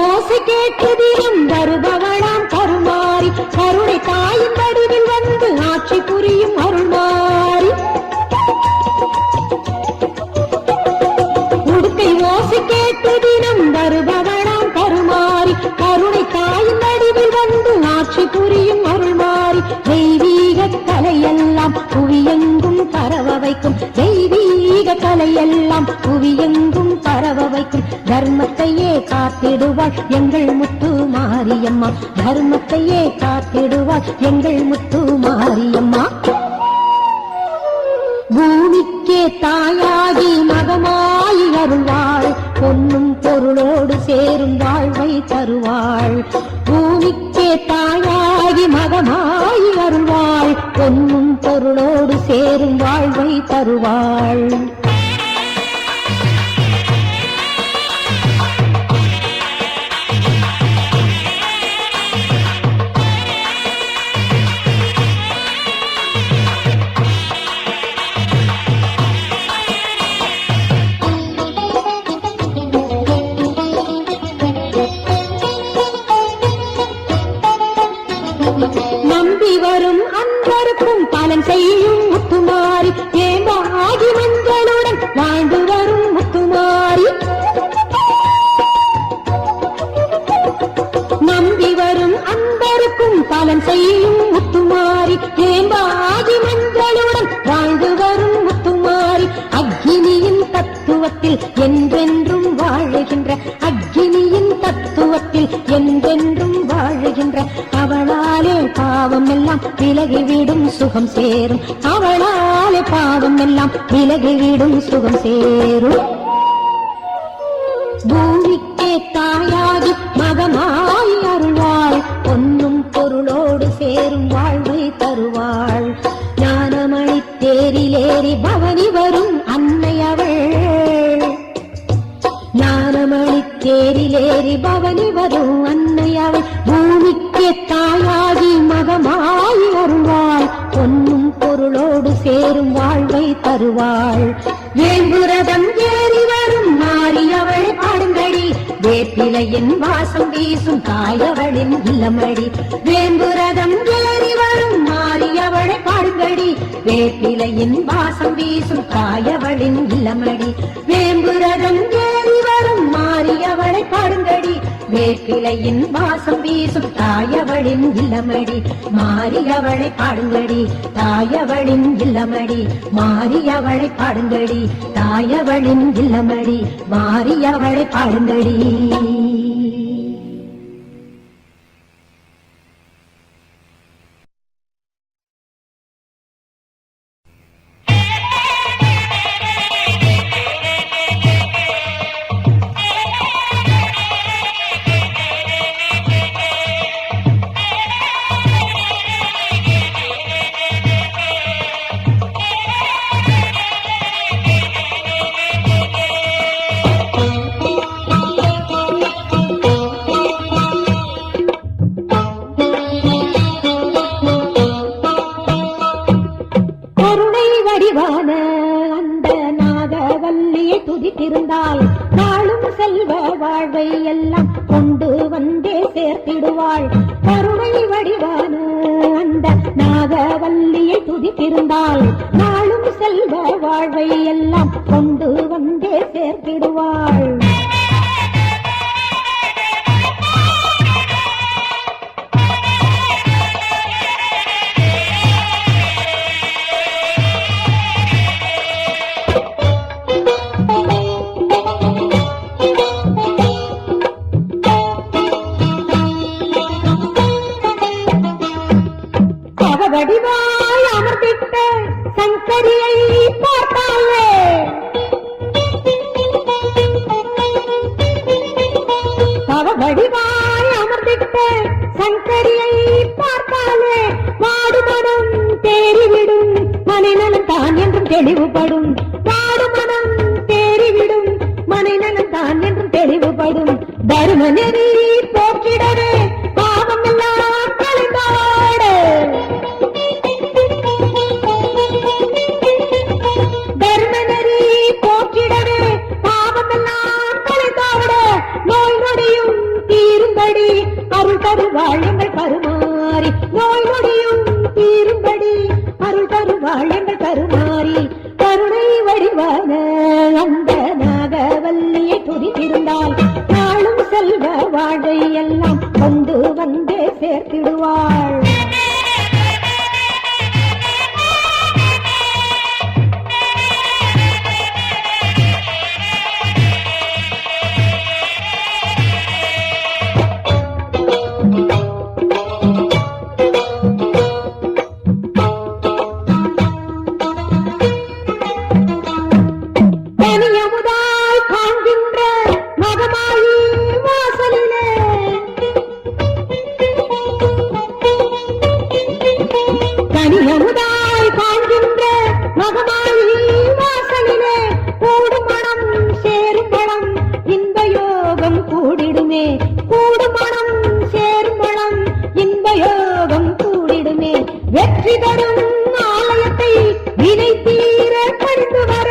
ஓசை கேட்டதிலும் வருபவளாம் கருமாறி. கருணை தாயின் வடிவில் வந்து ஆட்சி புரியும் அருள்மாறி. உடுக்கை ஓசை கேட்டதிலும் வருபவளாம் கருமாறி. கருணை தாயின் வடிவில் வந்து ஆட்சி புரியும் அருள்மாறி. தெய்வீக கலையெல்லாம் புவியெங்கும் பரவ வைக்கும். தெய்வீக கலையெல்லாம் புவியெங்கும் பரவ வைக்கும். தர்மத்தையே காத்திடுவாள் எங்கள் முத்து மாரியம்மா. தர்மத்தையே காத்திடுவாள் எங்கள் முத்து மாரியம்மா. பூமிக்கே தாயாகி மகமாயி அருள்வாள். பொன்னும் பொருளோடு சேரும் வாழ்வை தருவாள். பூமிக்கே தாயாகி மகமாயி அருள்வாள். பொன்னும் பொருளோடு சேரும் வாழ்வை தருவாள். நம்பி வரும் அன்பருக்கும் பலன் செய்யும் முத்துமாரி. ஏம்பாகி மஞ்சளுடன் வாழ்ந்து வரும் முத்துமாரி. நம்பி வரும் அன்பருக்கும் பலன் செய்யும் முத்துமாரி. ஏம்பாகி மஞ்சளுடன் வாழ்ந்து வரும் முத்துமாரி. அக்கினியின் தத்துவத்தில் என்றென்றும் வாழுகின்ற. அக்கினியின் தத்துவத்தில் என்றென்றும் வாழுகின்ற. அவளாலே பாவம் எல்லாம் விலகிவிடும் சுகம் சேரும். அவளாலே பாவம் எல்லாம் விலகிவிடும் சுகம் சேரும். பூமிக்கே தாயாகி மகமாய் அருள்வாள். பொன்னும் பொருளோடு சேரும் வாழ்வை தருவாள். ஞானமணி தேரிலேறி பவனி வரும் அன்னை அவள். ஞானமணி தேரிலேறி பவனி வரும் அன்னை அவள். பூமிக்கே தாயாகி மகமாய் அருள்வாள். பொன்னும் பொருளோடு சேரும் வாழ்வை தருவாள். வேம்புரதம் ஏறி வரும் மாறி அவளை பாடுங்கடி. வேப்பிலையின் வாசம் வீசும் தாயவளின் இல்லமடி. வேம்புரதம் ஏறி வரும் மாறி அவளை பாடுங்கடி. வேப்பிலையின் வாசம் வீசும் தாயவளின் இல்லமடி. வேம்புரதம் ஏறி வரும் மாறி அவளை பாடுங்கடி. வேப்பிலையின் வாசம் வீசும் தாயவளின் இல்லமடி. மாறி அவளை பாடுங்கடி. தாயவளின் இல்லமடி. மாறி அவளை பாடுங்கடி. தாயவளின் இல்லமடி. மாறி அவளை பாடுங்கடி. வடிவான அந்த நாகவல்லிய வள்ளியை துதித்திருந்தால் நாளும் செல்வ வாழ்வை எல்லாம் கொண்டு வந்தே சேர்த்திடுவாள். கருணை வடிவான அந்த நாகவல்லியை துதித்திருந்தால் நாளும் செல்வ வாழ்வை எல்லாம் கொண்டு வந்தே சேர்த்திடுவாள். வடிவாய் அமர்ந்திட்ட சங்கரியை பார்த்தாலே வடிவாய் அமர்ந்திட்ட சங்கரியை பார்த்தாலே வாடுமனம் தேறிவிடும் மனைநலம் தான் என்றும் தெளிவுபடும். வாடுமனம் தேறிவிடும் மனைநலம் தான் என்றும் தெளிவுபடும். தருமநெறி போற்றிடவே பாவம் எல்லாம் கலைந்தாடு. தர்மநெறி போற்றிடவே பாவமெல்லாம் கலைந்தாட நோய் நொடியும் தீரும்படி அருள் தருவாள் எங்கள் கருமாறி. நோய் நொடியும் தீரும்படி அருள் தருவாள் எங்கள் கருமாறி. கருணை வடிவான அந்த நாகவல்லியை துதித்திருந்தால் நாளும் செல்வ வாழ்வை எல்லாம் கொண்டு வந்தே சேர்த்திடுவாள். தனியமுதாய் காண்கின்ற மகமாயி வாசலிலே தனியமுதாய் காண்கின்ற மகமாயி வாசலிலே கூடும் மனம் சேரும் பழம் இன்ப யோகம் கூடிடுமே. கூடும் மனம் சேரும் பழம் இன்ப யோகம் கூடிடுமே. வெற்றி தரும் ஆலயத்தை வினை தீர பறிந்து வர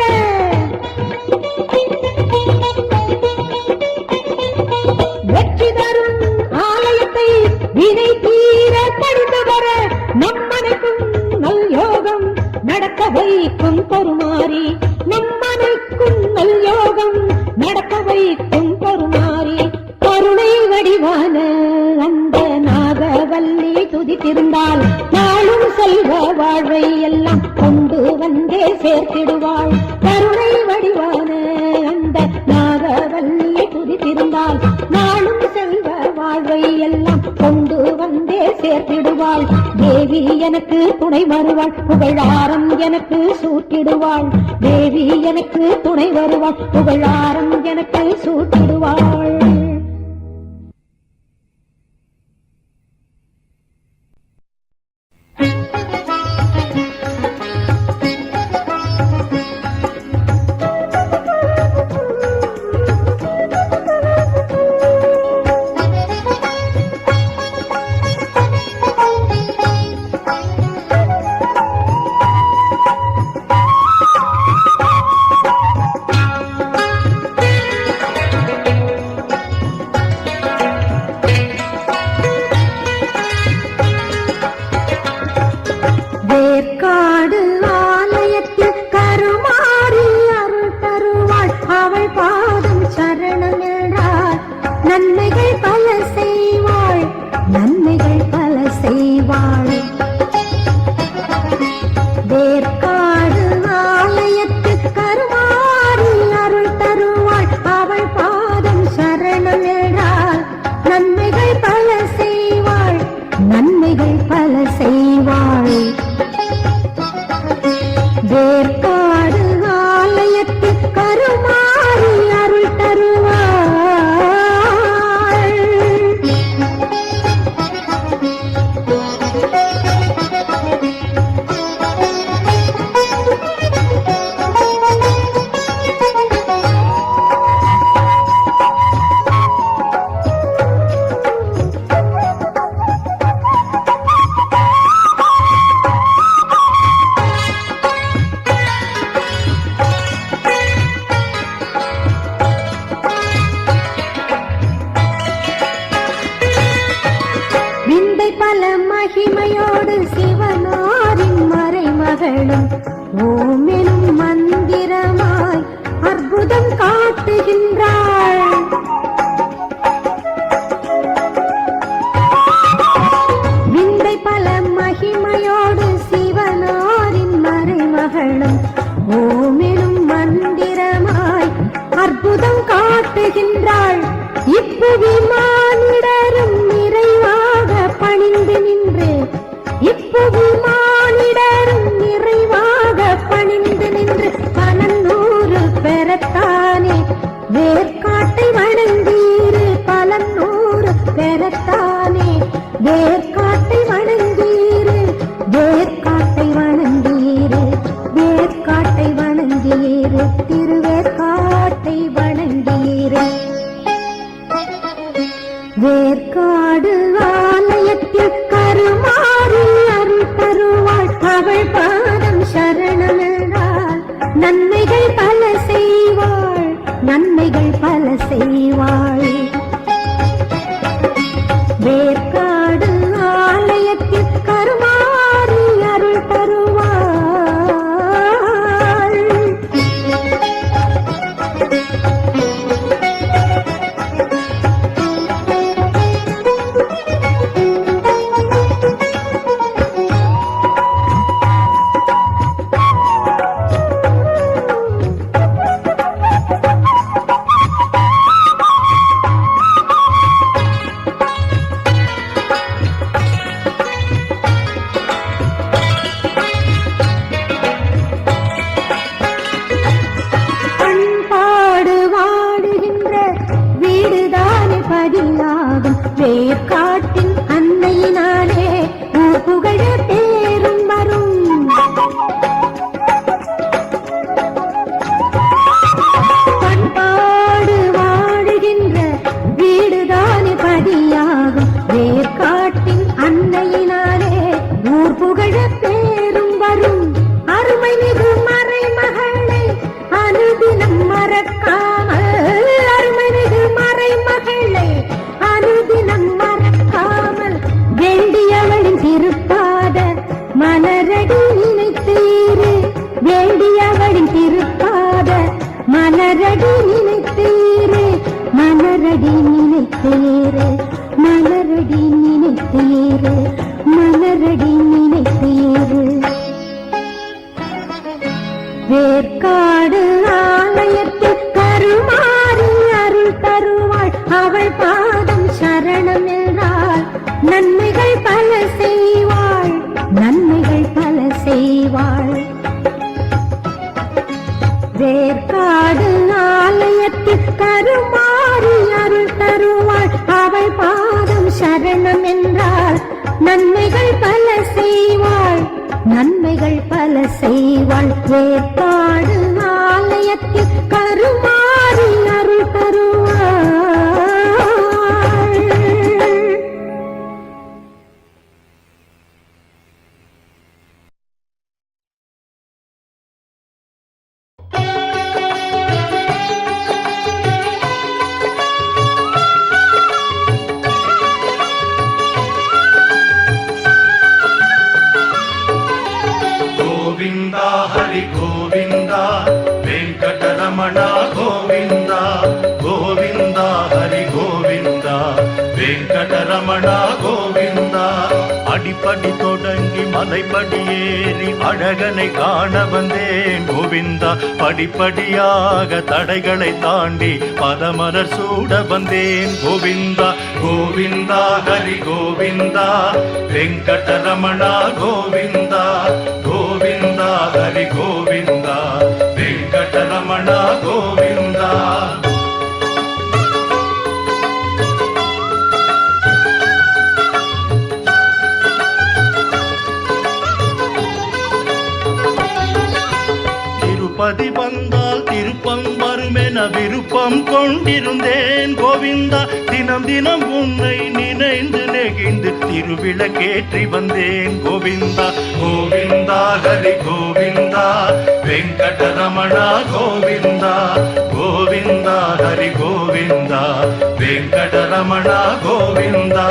வெற்றி தரும் ஆலயத்தை வினை தீர பறிந்து வர நம்மனைக்கும் நல் யோகம் நடக்க வைக்கும் கருமாறி. நம்மனைக்கும் நல் யோகம் நடக்க வைக்கும் கருமாறி. கருணை வடிவான அந்த நாகவல்லி துதித்திருந்தால் நாளும் செல்வ வாழ்வை எல்லாம் கொண்டு வந்தே சேர்த்திடுவாள். கருணை வடிவான அந்த நாகவல்லியை துதித்திருந்தால் நாளும் செல்வ வாழ்வை எல்லாம் கொண்டு வந்தே சேர்த்திடுவாள். தேவி எனக்கு துணை வருவாள் புகழாரம் எனக்கு சூட்டிடுவாள். தேவி எனக்கு துணை வருவாள் புகழாரம் எனக்கு சூட்டிடுவாள். நன்மைகள் பல செய்வாள், நன்மைகள் பல செய்வாள். வேற்காடு ஆலயத்தில் கருமாறி அருள் தருவாள். பண்பாடு வாடுகின்ற வீடுதானே பதிலாகும். வேர்க்காட்டின் அன்னையினாலே ஊர் புகழ பேரும் வரும். பண்பாடு வாடுகின்ற வீடுதானே பதியாகும். வேர்க்காட்டின் அன்னையினாலே ஊர் புகழ பேரும் வரும். அருமை மிகு மறைமகளை அனுதினம் மறக்காமல், அருமை மிகு மறைமகளை அனுதினம் மறக்காமல், வேண்டியவளின் திருப்பாத மலரடி நினைத்தீரு, வேண்டியவளின் திருப்பாத மலரடி நினைத்தீரு, மலரடி நினைத்தீரு, மலரடி நினைத்தீரு, மலரடி நினைத்தீரு. வேற்காடு ஆலயத்தில் கருமாறி அருள் தருவாள். அவள் பாதம் சரணம் என்றால் நன்மைகள் பல செய்வாள், நன்மைகள் பல செய்வாள். வேற்காடு ஆலயத்தில் கருமாறி அருள் தருவாள். அவள் பாதம் சரணம் என்றால் நன்மைகள் பல செய்வாள், நன்மைகள் பல செய்வாள். வேற்காடு ஆலயத்தில் கருமாறி அருள் தருவாள். ಗೋವಿಂದ ಹರಿ ಗೋವಿಂದ ವೆಂಕಟರಮಣ ಗೋವಿಂದ ಗೋವಿಂದ ಹರಿ ಗೋವಿಂದ ವೆಂಕಟರಮಣ ಗೋವಿಂದ. அடிப்படி தொடங்கி மலைப்படி ஏறி அழகனை காண வந்தேன் கோவிந்தா. படிப்படியாக தடைகளை தாண்டி பதமலர் சூட வந்தேன் கோவிந்தா. கோவிந்தா ஹரி கோவிந்தா வெங்கடரமணா கோவிந்தா. கோவிந்தா ஹரி கோவிந்தா வெங்கடரமணா கோவிந்தா. திருப்பதி வந்தால் திருப்பம் வருமென விருப்பம் கொண்டிருந்தேன் கோவிந்தா. தினம் தினம் உன்னை நினைந்து நெகிழ்ந்து திருவிளக்கேற்றி வந்தேன் கோவிந்தா. கோவிந்தா ஹரி கோவிந்தா வெங்கடரமணா கோவிந்தா. கோவிந்தா ஹரி கோவிந்தா வெங்கடரமணா கோவிந்தா.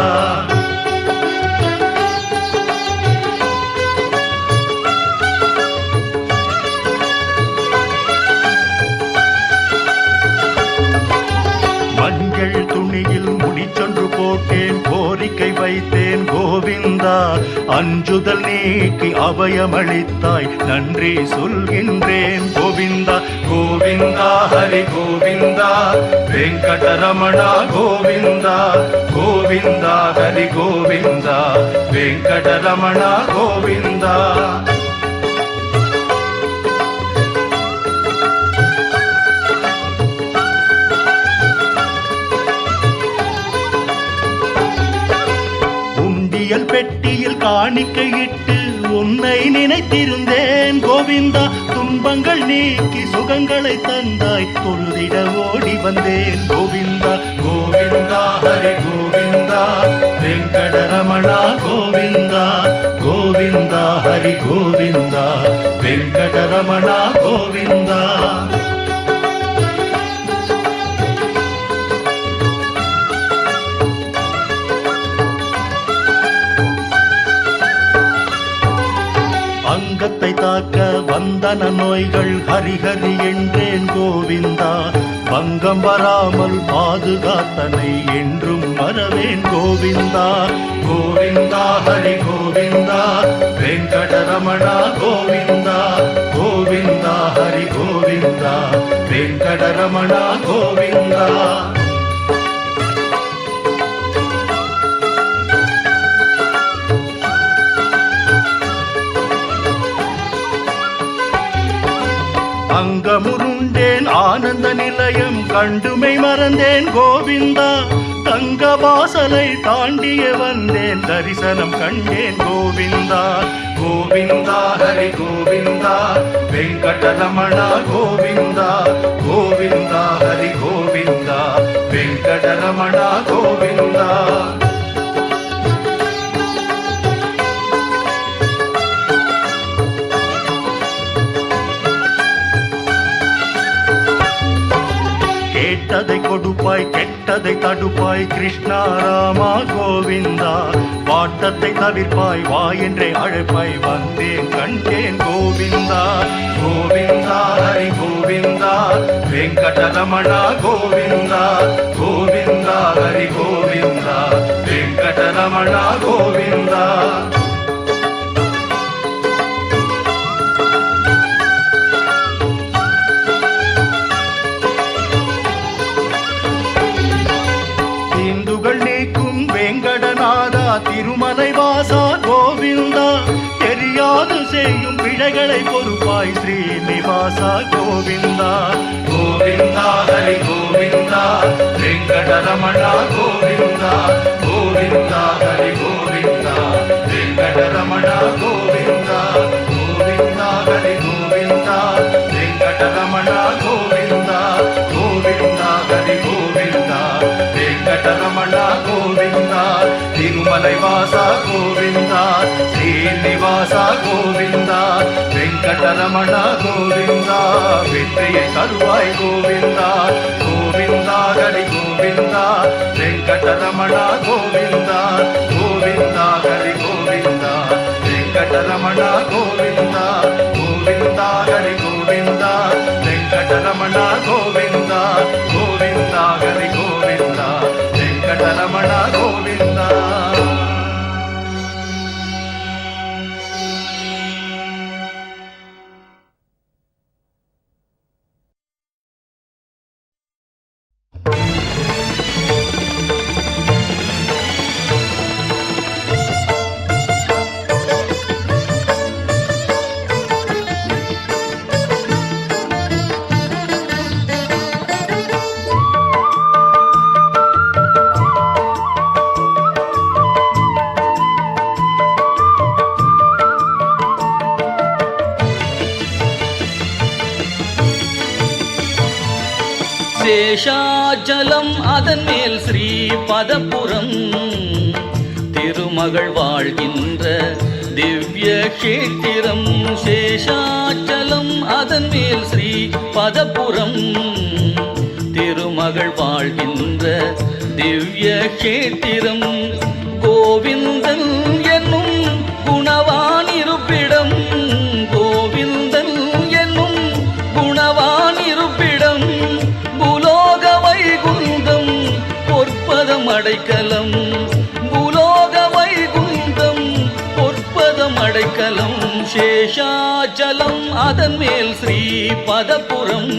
மஞ்சள் துணியில் முடிச்சொன்று போட்டேன், கோரிக்கை வைத்தேன் கோவிந்தா. அஞ்சுதல் நீக்கி அபயமளித்தாய், நன்றி சொல்கின்றேன் கோவிந்தா. கோவிந்தா ஹரி கோவிந்தா வெங்கடரமணா கோவிந்தா. கோவிந்தா ஹரி கோவிந்தா வெங்கடரமணா கோவிந்தா. பெட்டியில் காணிக்கையிட்டு உன்னை நினைத்திருந்தேன் கோவிந்தா. துன்பங்கள் நீக்கி சுகங்களை தந்தாய், தொழுதிட ஓடி வந்தேன் கோவிந்தா. கோவிந்தா ஹரி கோவிந்தா வெங்கடரமணா கோவிந்தா. கோவிந்தா ஹரி கோவிந்தா வெங்கடரமணா கோவிந்தா. அங்கத்தை தாக்க வந்தன நோய்கள் ஹரிஹரி என்றேன் கோவிந்தா. பங்கம் வராமல் பாதுகாத்தனை என்றும் மறவேன் கோவிந்தா. கோவிந்தா ஹரி கோவிந்தா வெங்கடரமணா கோவிந்தா. கோவிந்தா ஹரி கோவிந்தா வெங்கடரமணா கோவிந்தா. அங்கமுருண்டேன் ஆனந்த நிலையம் கண்டுமை மறந்தேன் கோவிந்தா. தங்க வாசலை தாண்டிய வந்தேன் தரிசனம் கண்டேன் கோவிந்தா. கோவிந்தா ஹரி கோவிந்தா வெங்கடரமணா கோவிந்தா. கோவிந்தா ஹரி கோவிந்தா வெங்கடரமணா கோவிந்தா. கேட்டதை கொடுப்பாய் கெட்டதை தடுப்பாய் கிருஷ்ணா ராமா கோவிந்தா. பாட்டத்தை தவிர்ப்பாய் வா என்றே அழைப்பாய் வந்தேன் கண்டேன் கோவிந்தா. கோவிந்தா ஹரி கோவிந்தா வெங்கடரமணா கோவிந்தா. கோவிந்தா ஹரி கோவிந்தா வெங்கடரமணா கோவிந்தா. திருமலை வாசா கோவிந்தா. தெரியாது செய்யும் பிழைகளை பொறுப்பாய் ஸ்ரீனிவாசா கோவிந்தா. கோவிந்தா ஹரி கோவிந்தா வெங்கடரமணா கோவிந்தா. கோவிந்தா ஹரி கோவிந்தா வெங்கடரமணா கோவிந்தா. கோவிந்தா ஹரி கோவிந்தா வெங்கடரமணா கோவிந்தா. கோவிந்தா ஹரி கோவிந்தா வெங்கடரமணா கோவிந்தா. திருமலை வாசா கோவிந்தா ஸ்ரீனிவாசா கோவிந்தா வெங்கடரமணா கோவிந்தா. வெற்றியை தருவாய் கோவிந்தா. கோவிந்தா ஹரி கோவிந்தா வெங்கடரமணா கோவிந்தா. கோவிந்தா ஹரி கோவிந்தா வெங்கடரமணா கோவிந்தா. கோவிந்தா ஹரி கோவிந்தா வெங்கடரமணா கோவிந்தா. கோவிந்தா ஹரி கோவிந்தா வெங்கடரமணா கோவிந்தா. சேஷாச்சலம் அதன் மேல் ஸ்ரீ பதபுரம் திருமகள் வாழ்கின்ற திவ்ய கஷேத்திரம். சேஷாச்சலம் அதன் மேல் ஸ்ரீ பதபுரம் திருமகள் வாழ்கின்ற திவ்ய கஷேத்திரம். கோவிந்தன் என்னும் குணவான் இருப்பிடம். கோவிந்தன் என்னும் குணவான் இருப்பிடம். பூலோக வைகுந்தம் பொற்பதம் அடைக்கலம். பூலோக வைகுந்தம் பொற்பதம் அடைக்கலம். சேஷாச்சலம் அதன் மேல் ஸ்ரீ பதபுரம்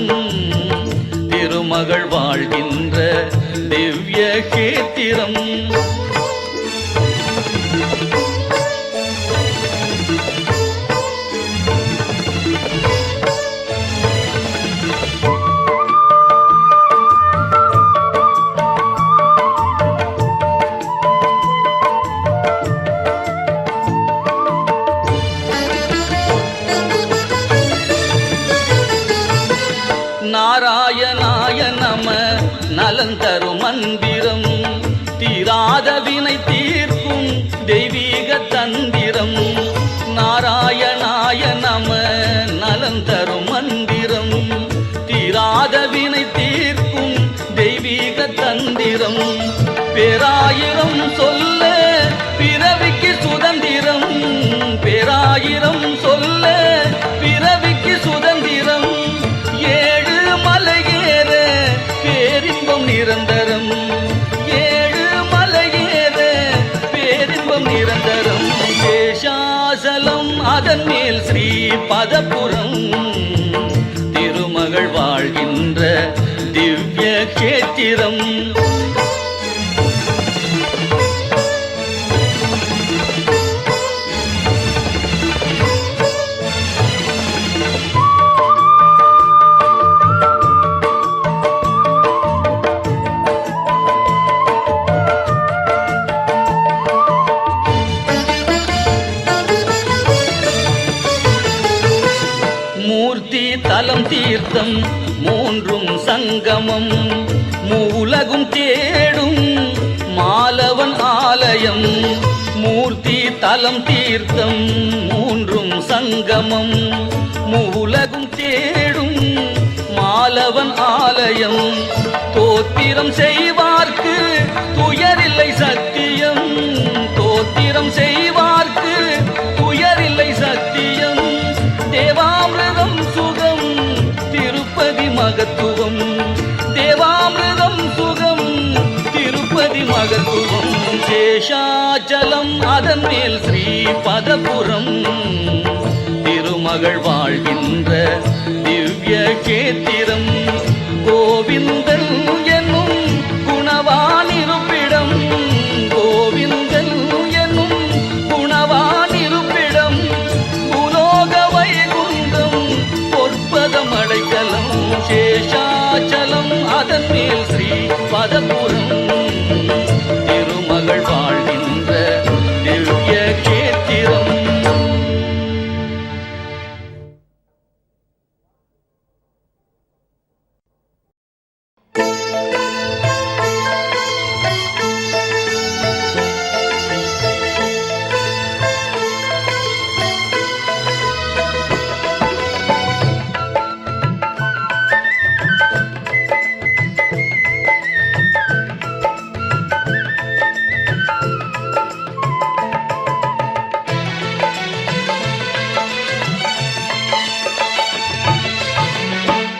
திருமகள் வாழ்கின்ற திவ்ய கஷேத்திரம். நாராயணாய நம நலன் தரும் மந்திரம். தீராத வினை தீர்க்கும் தெய்வீக தந்திரம். நாராயணாய நம சுதந்திரம் பேராயிரம் சொல்ல பிறவிக்கு சுதந்திரம் பேராயிரம் சொல்ல பிறவிக்கு சுதந்திரம் ஏழு மலையேற பேரின்பம் நிரந்தரம் ஏழு மலையேற பேரின்பம் நிரந்தரம் சேஷாசலம் அதன் மேல் ஸ்ரீ பதபுரம் திருமகள் வாழ்கின்ற திவ்ய கேத்திரம் மூர்த்தி தலம் தீர்த்தம் மூன்றும் சங்கமம் மூலகும் தேடும் மாலவன் ஆலயம் மூர்த்தி தலம் தீர்த்தம் மூன்றும் சங்கமம் மூலகும் தேடும் மாலவன் ஆலயம் தோத்திரம் செய்வார்க்கு துயரில்லை சத்தியம் தோத்திரம் செய்வார்க்கு துயரில்லை சத்தியம் தேவாமிர்தம் சுகம் திருப்பதி மகத்துவம் தேவாமிர்தம் சுகம் திருப்பதி மகத்துவம் சேஷாச்சலம் அதன் மேல் ஸ்ரீ பதபுரம் திருமகள் வாழ்கின்ற திவ்ய கேத்திரம் கோவிந்தன் என்னும் குணவான் இருப்பிடம் கோவிந்தன் என்னும் குணவான் இருப்பிடம் உலோக வைகுந்தம் பொற்பதம் அடைக்கலம் சேஷாச்சலம் அதன் மேல் ஸ்ரீ பதபுரம் திருமகள் வாழ்கின்ற திவ்ய கேத்திரம்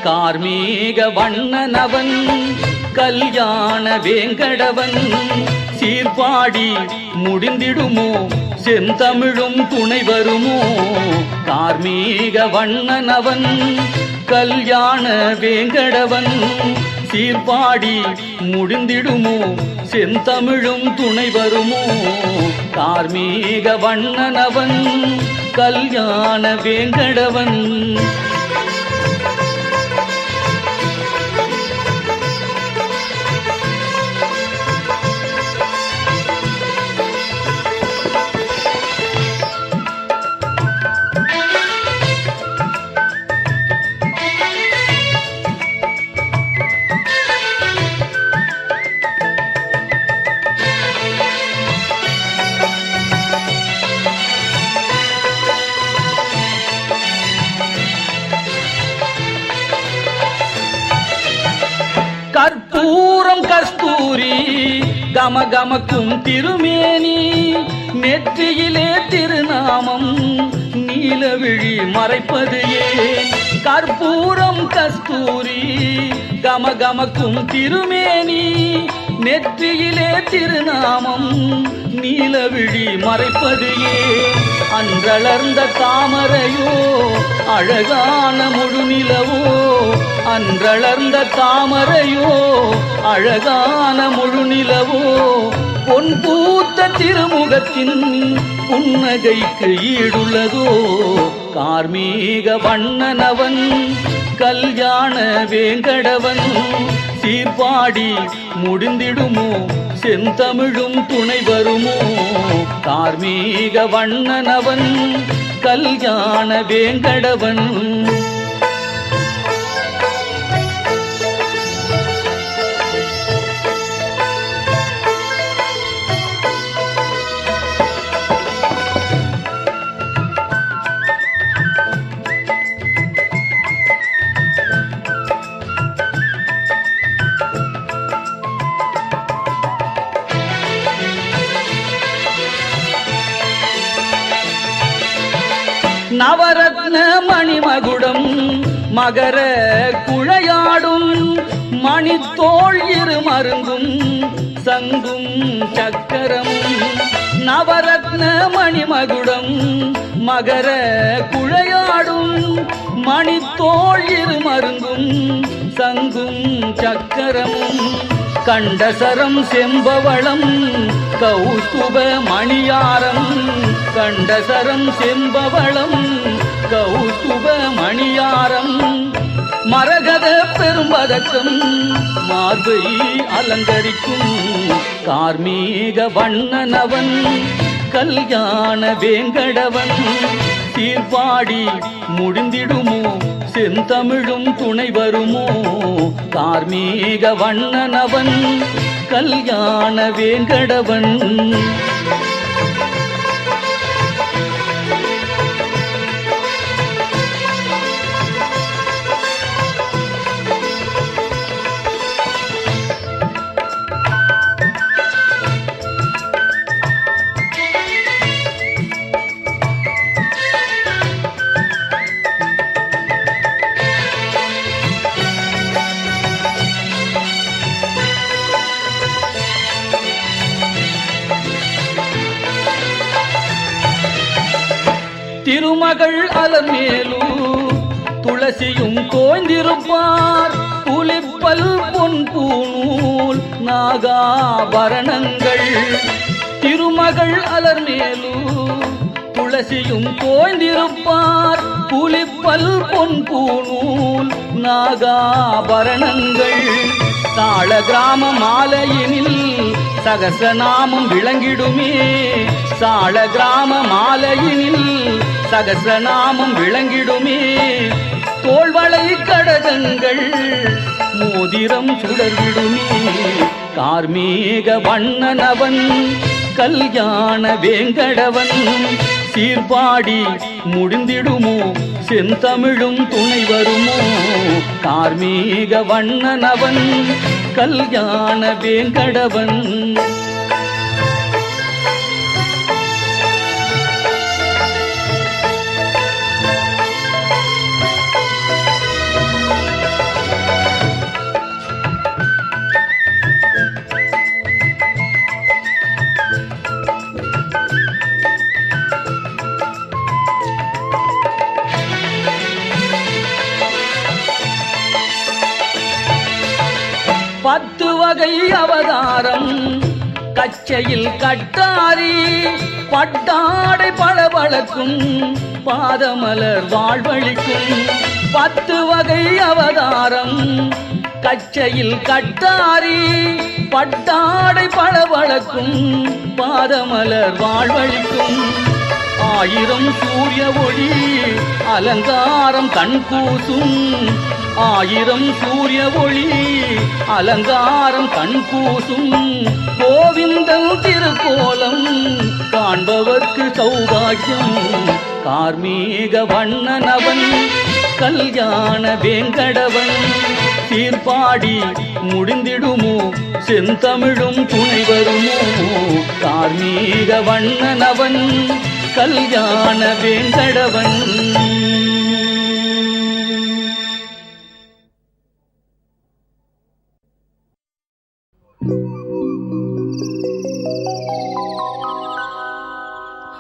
கார்மீக வண்ணனவன் கல்யாண வேங்கடவன் சீர்பாடி முடிந்திடுமோ செந்தமிழும் துணை வருமோ கார்மீக வண்ணனவன் கல்யாண வேங்கடவன் சீர்பாடி முடிந்திடுமோ செந்தமிழும் துணை வருமோ கார்மீக வண்ணனவன் கல்யாண வேங்கடவன் கற்பூரம் கஸ்தூரி கமகமக்கும் திருமேனி நெற்றியிலே திருநாமம் நீலவிழி மறைப்பது ஏன் கற்பூரம் கஸ்தூரி கமகமக்கும் திருமேனி நெற்றியிலே திருநாமம் நீலவிழி மறைப்பது ஏன் அன்றளர்ந்த தாமரையோ அழகான முழுநிலவோ அன்றளர்ந்த தாமரையோ அழகான முழுநிலவோ பொன் பூத்த திருமுகத்தின் புன்னகைக்கு ஈடுள்ளதோ கார்மீக வண்ணனவன் கல்யாண வேங்கடவன் சீர்பாடி முடிந்திடுமோ செந்தமிழும் துணை வருமோ கார்மீக வண்ணனவன் கல்யாண வேங்கடவன் நவரத்ன மணிமகுடம் மகர குழையாடும் மணித்தோள் இரு மருங்கும் சங்கும் சக்கரமும் நவரத்ன மணிமகுடம் மகர குழையாடும் மணித்தோள் இரு மருங்கும் சங்கும் சக்கரமும் கண்டசரம் செம்பவளம் கௌஸ்துப மணியாரம் கண்டசரம் செம்பவளம் கௌஸ்துப மணியாரம் மரகத பெரும்பதக்கம் மார்பை அலங்கரிக்கும் கார்மீக வண்ணனவன் கல்யாண வேங்கடவன் சீர்பாடி முடிந்திடுமோ செந்தமிழும் துணை வருமோ கார்மீக வண்ணனவன் கல்யாண வேங்கடவன் திருமகள் அலமேலு துளசியும் தோய்ந்திருப்பார் புலிப்பல் பொன் பூநூல் நாகாபரணங்கள் திருமகள் அலர்மேலு துளசியும் தோய்ந்திருப்பார் புலிப்பல் பொன் பூநூல் நாகாபரணங்கள் தாள கிராம மாலையினில் சகசநாமம் விளங்கிடுமே சாள கிராம மாலையினில் சகசநாமம் விளங்கிடுமே தோள்வளை கடகங்கள் மோதிரம் சுடர்விடுமே கார்மீக வண்ணனவன் கல்யாண வேங்கடவன் சீர்பாடி முடிந்திடுமோ செந்தமிழும் துணை வருமோ கார்மீக வண்ணனவன் கல்யாண வேங்கடவன் பத்து வகை அவதாரம் கச்சையில் கட்டாரி பட்டாடை பளபளக்கும் பாதமலர் வாழ்வழிக்கும் பத்து வகை அவதாரம் கச்சையில் கட்டாரி பட்டாடை பளபளக்கும் பாதமலர் வாழ்வழிக்கும் ஆயிரம் சூரிய ஒளி அலங்காரம் கண்கூசும் ஆயிரம் சூரிய ஒளி அலங்காரம் கண்கூசும் கோவிந்தன் திருக்கோலம் காண்பவர்க்கு சௌபாக்கியம் கார்மீக வண்ணனவன் கல்யாண வேங்கடவன் சீர்பாடி முடிந்திடுமோ செந்தமிழும் துணை வருமோ கார்மீக வண்ணனவன் கல்யாண வேங்கடவன்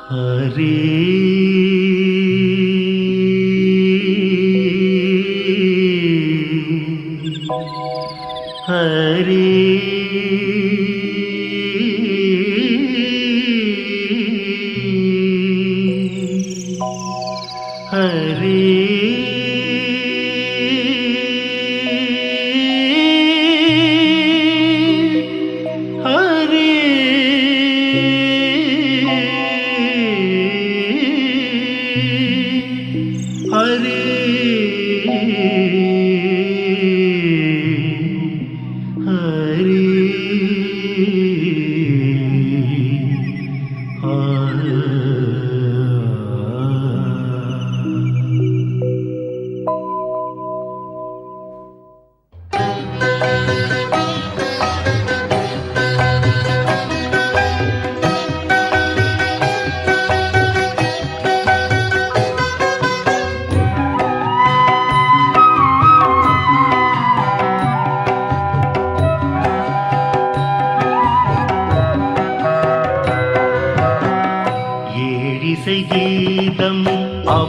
ஹரி ஹரி ஹரி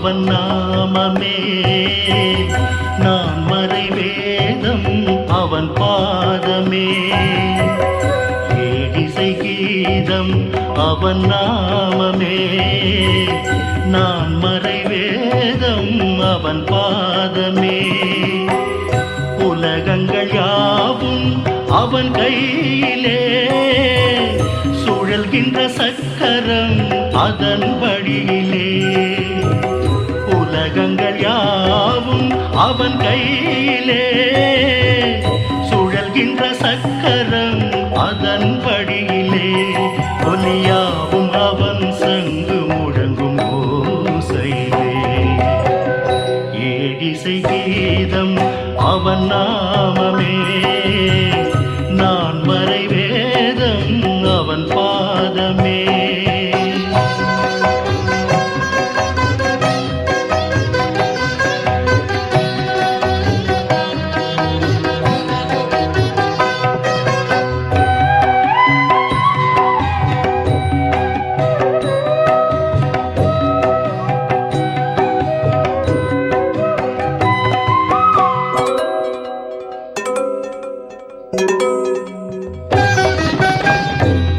அவன் நாமமே நான் மறை வேதம் அவன் பாதமே ஏடிசை கீதம் அவன் நாமமே நான் மறை வேதம் அவன் பாதமே உலகங்கள் யாவும் அவன் கையிலே சுழல்கின்ற சக்கரம் அதன் வழியிலே உலகங்கள் யாவும் அவன் கையிலே சுழல்கின்ற சக்கரம் அதன் வழியிலே ஒலியாவும் அவன் சங்கு முழங்கும் ஓசையிலே ஏடிசை கீதம் அவன் நாமமே நான் மறை வேதம் அவன் பாதமே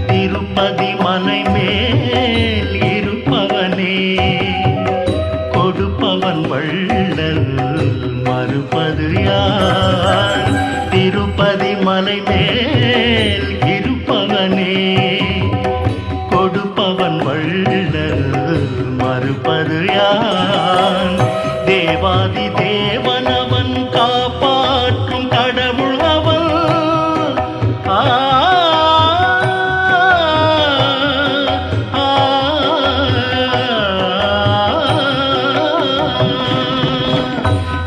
திருப்பதி மலை மேல் இருப்பவனே கொடுப்பவன் வள்ளல் மறுப்பது யார் திருப்பதி மலை மேல் இருப்பவனே கொடுப்பவன் வள்ளல் மறுப்பது யார் தேவாதி தேவனவன் காப்பாற்றும் கடவுள் அவன்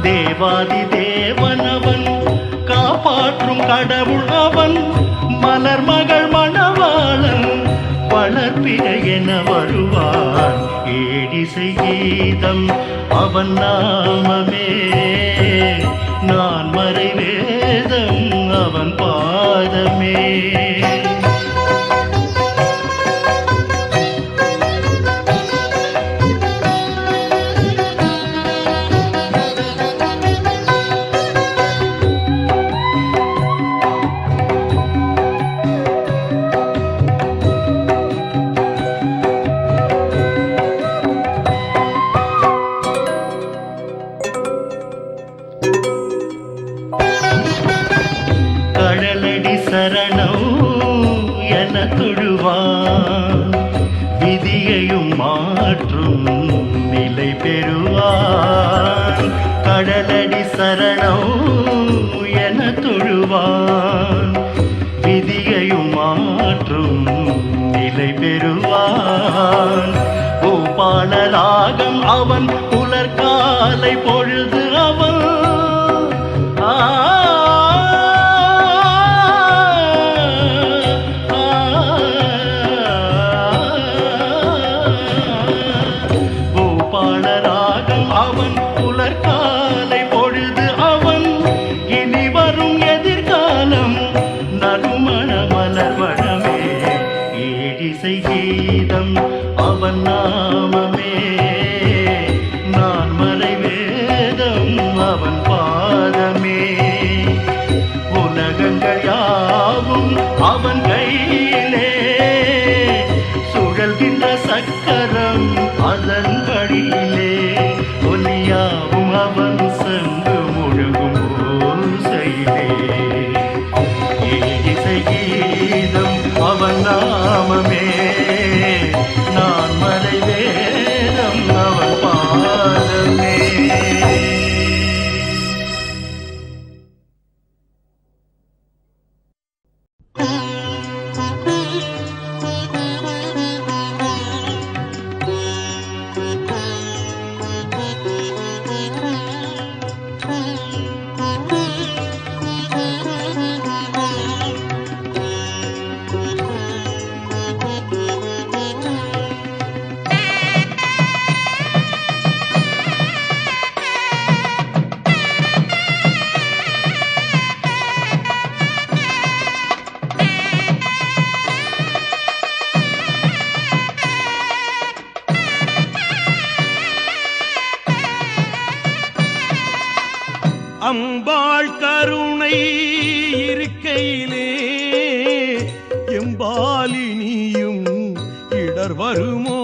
தேவாதி தேவனவன் காப்பாற்றும் கடவுள் அவன் மலர் மகள் மணவாளன் வளர்ப்பிட என வருவான் ஏடிசை கீதம் அவன் நாமமே நான் மறை வேதம் அவன் பாதமே கடலடி சரணம் என தொழுவான் விதியையும் மாற்றும் நிலை பெறுவான் கடலடி சரணம் என தொழுவான் விதியையும் மாற்றும் நிலை பெறுவான் பூபாலராகம் அவன் புலர்காலை பொழுது அவன் பூபாலராகம் அவன் புலர்காலை பொழுது அவன் இனி வரும் எதிர்காலம் நறுமண மலர்வனமே ஏடிசை கீதம் அவன் நாமமே நான் மறை வேதம் அவன் பாதமே உலகங்கள் யாவும் அவன் கையிலே சுழல்கின்ற சக்கரம் அதன் வழியிலே ஒலியாவும் அவன் அம்பாள் கருணை இருக்கையிலே எம்பாலினியும் இடர் வருமோ?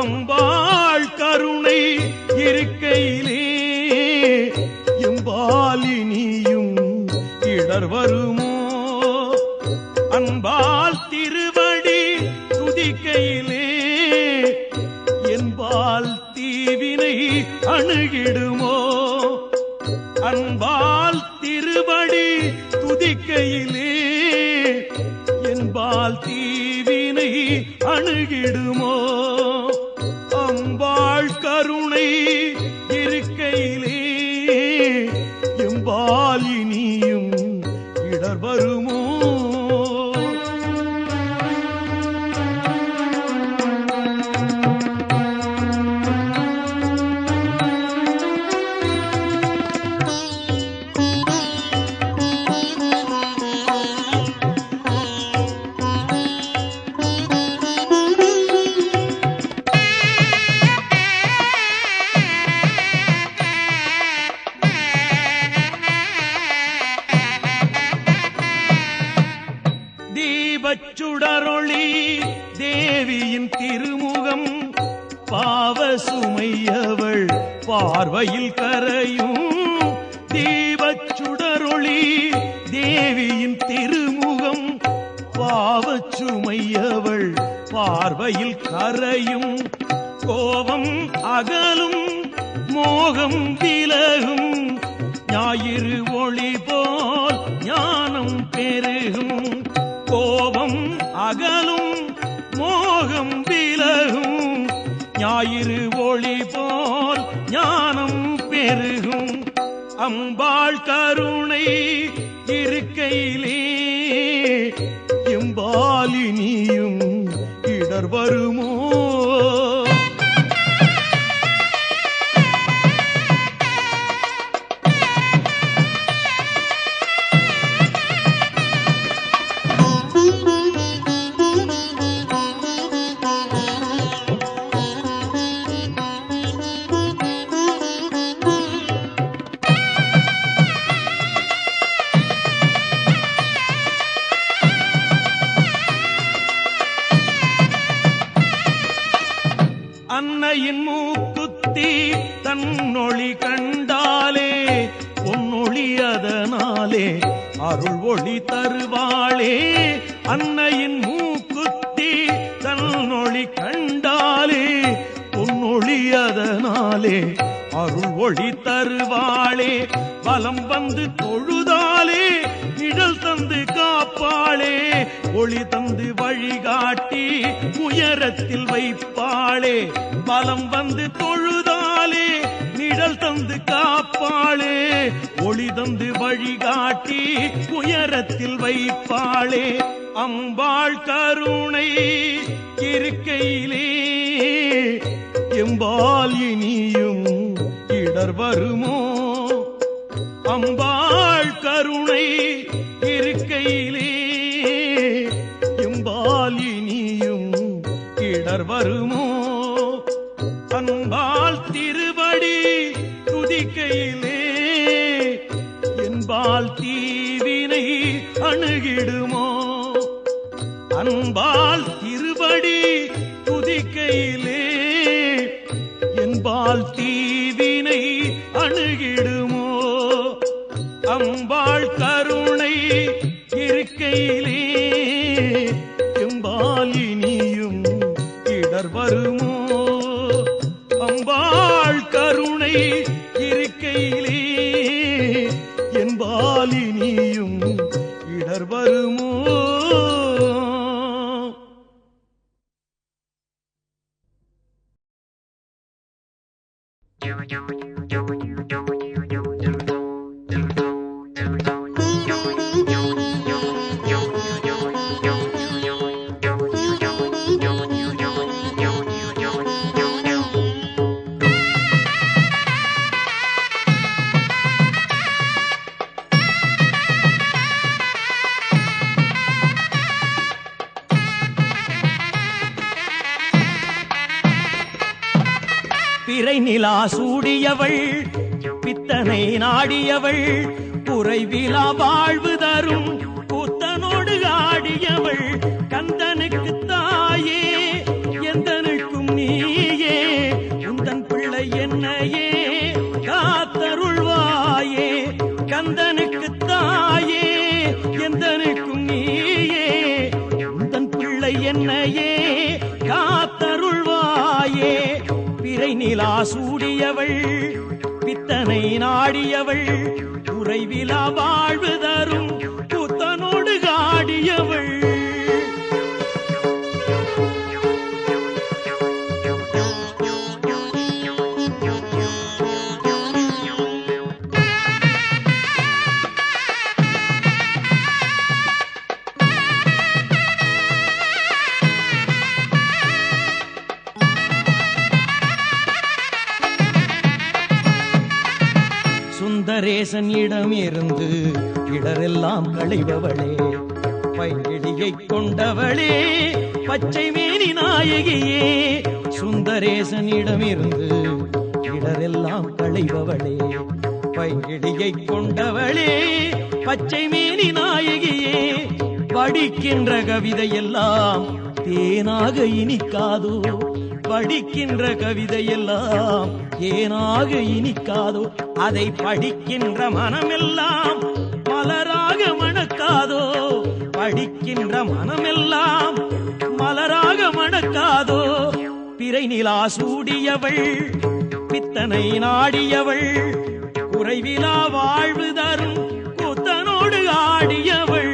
அம்பாள் கருணை இருக்கையிலே எம்பாலினியும் இடர் வருமோ? அன்பால் திருவடி துதிக்கையிலே என்பால் தீவினை அணுகிடுமோ? அன்பால் திருவடி துதிக்கையிலே என்பால் தீவினை அணுகிடுமோ? அம்பாள் கருணை இருக்கையிலே எம்பாலினியும் இடர் வருமோ? தீபச்சுடரொளி தேவியின் திருமுகம் பாவசுமையவள் பார்வையில் கரையும். தீபச்சுடரொளி தேவியின் திருமுகம் பாவச்சுமையவள் பார்வையில் கரையும். கோபம் அகலும் மோகம் விலகும் ஞாயிறு ஒளி போல் ஞானம் பெருகும். கோபம் அகலும் மோகம் விலகும் ஞாயிறு ஒளி போல் ஞானம் பெருகும். அம்பாள் கருணை இருக்கையிலே எம்பாலினியும் இடர் வருமோ? அன்னையின் மூக்குத்தி தன்னொளி கண்டாலே பொன்னொளி அதனாலே அருள் ஒளி தருவாளே. அன்னையின் மூக்குத்தி தன்னொளி கண்டாலே பொன்னொளி அதனாலே அருள் ஒளி தருவாளே. வலம் வந்து தொழுதாலே நிழல் தந்து காப்பாளே. ஒளி தந்து வழிகாட்டி உயரத்தில் வைப்பாளே. பலம் வந்து தொழுதாலே நிழல் தந்து காப்பாளே. ஒளி தந்து வழிகாட்டி உயரத்தில் வைப்பாளே. அம்பாள் கருணை இருக்கையிலே எம்பாலினியும் இடர் வருமோ? அம்பாள் கருணை இருக்கையிலே எம்பாலினியும் இடர் வருமோ? அன்பால் திருவடி துதிக்கையிலே என்பால் தீவினை அணுகிடுமோ? அன்பால் திருவடி துதிக்கையிலே என்பால் தீவினை அணுகிடுமோ? அம்பாள் கருணை இருக்கையிலே எம்பாலினியும் இடர் வருமோ? அம்பாள் கருணை இருக்கையிலே என்பாலினியும் இடர் வருமோ? பிறை நிலா சூடியவள் பித்தனை நாடியவள் குறைவிலா வாழ்வு தரும் கூத்தனோடு ஆடியவள் கந்தனுக்கு தாயே எந்தனுக்கும் நீயே உந்தன் பிள்ளை என்னையே காத்தருள்வாயே கந்தனுக்கு தாயே எந்தனுக்கும் நீயே உந்தன் பிள்ளை என்னையே காத்தருள்வாயே பிறை நிலா சூடியவள் பித்தனை நாடியவள் குறைவிலா வாழ்வு தரும் கூத்தனோடு ஆடியவள் சுந்தரேசனிடம் இருந்து இடரெல்லாம் களைபவளே பைங்கிடியை கொண்டவளே பச்சை மேனி நாயகியே சுந்தரேசனிடம் இருந்து இடரெல்லாம் களைபவளே பைங்கிடியை கொண்டவளே பச்சை மேனி நாயகியே படிக்கின்ற கவிதையெல்லாம் தேனாக இனிக்காதோ படிக்கின்ற கவிதையெல்லாம் ஏனாக இனிக்காதோ அதை படிக்கின்ற மனமெல்லாம் மலராக மணக்காதோ படிக்கின்ற மனமெல்லாம் மலராக மணக்காதோ பிறை நிலா சூடியவள் பித்தனை நாடியவள் குறைவிலா வாழ்வு தரும் கூத்தனோடு ஆடியவள்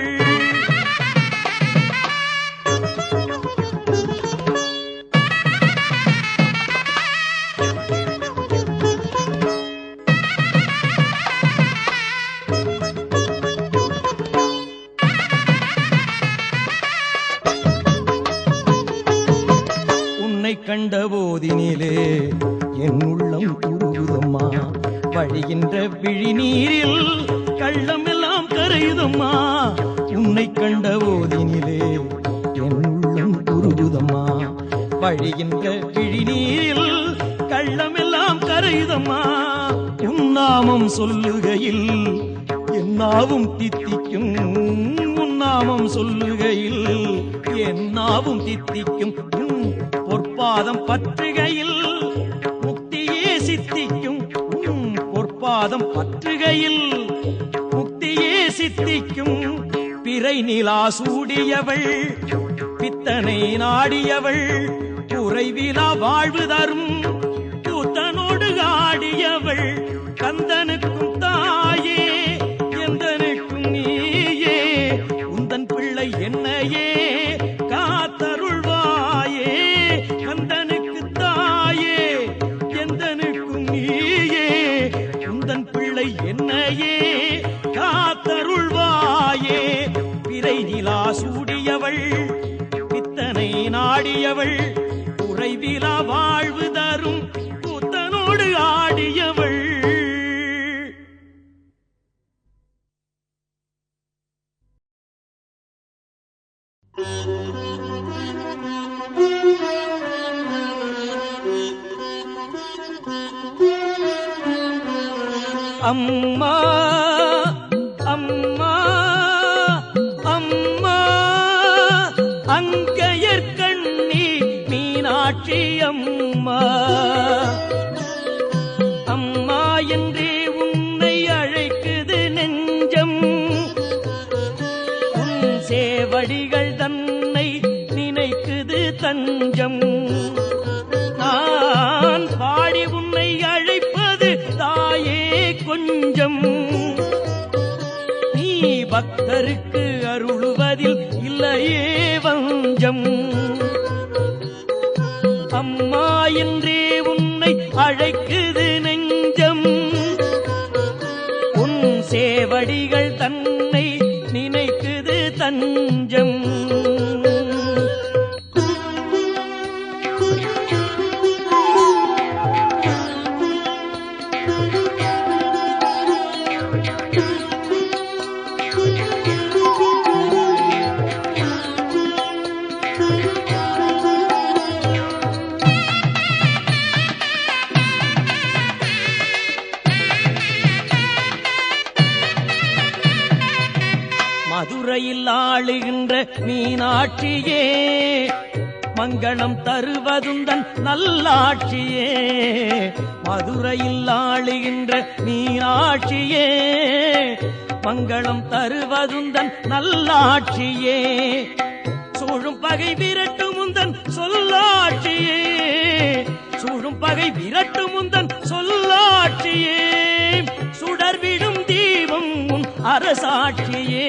கண்ட போதினிலே என் உள்ளம் உருகுதம்மா வழிகின்ற விழிநீரில் கள்ளம் எல்லாம் கரையுதம்மா உன்னை கண்ட போதினிலே என் உள்ளம் உருகுதம்மா வழிகின்ற விழிநீரில் கள்ளம் எல்லாம் கரையுதம்மா உன்னாமம் சொல்லுகையில் என்னாவும் தித்திக்கும் உன்னாமம் சொல்லுகையில் என்னாவும் தித்திக்கும் பொற்பாதம் பற்றுகையில் முக்தியே சித்திக்கும் பொற்பாதம் பற்றுகையில் முக்தியே சித்திக்கும் பிறை நிலா சூடியவள் பித்தனை நாடியவள் குறைவிலா வாழ்வு தரும் கூத்தனோடு ஆடியவள் கந்தனுக்கும் தாயே எந்தனுக்கும் நீயே உந்தன் பிள்ளை என்னையே காத்தருள்வாயே கந்தனுக்கு தாயே எந்தனுக்கும் நீயே உந்தன் பிள்ளை என்னையே காத்தருள்வாயே பிறை நிலா சூடியவள் பித்தனை நாடியவள் குறைவிலா வாழ்வு தரும் கூத்தனோடு ஆடியவள் அம்மா அம்மா அம்மா அங்கையர்கண்ணி மீனாட்சி அம்மா அம்மா என்றே உன்னை அழைக்குது நெஞ்சம் உன் சேவடிகள் தன்னை நினைக்குது தஞ்சம் நான் பாடி உன்னை அழைப்பது தாயே கொஞ்சம் நீ பக்தருக்கு அருளுவதில் இல்லையே வஞ்சம் அம்மா என்றே உன்னை அழைக்குது நெஞ்சம் உன் சேவடிகள் தன்னை நினைக்குது தஞ்சம் மதுரையில் ஆளுகின்ற மீனாட்சியே, மங்களம் தருவதுந்தன் நல்லாட்சியே. மதுரையில் ஆளுகின்ற மீனாட்சியே, மங்களம் தருவதுந்தன் நல்லாட்சியே. சூழும் பகை விரட்டு முந்தன் சொல்லாட்சியே, சூழும் பகை விரட்டு முந்தன் சொல்லாட்சியே. சுடர்விடும் தீபம் உன் அரசாட்சியே,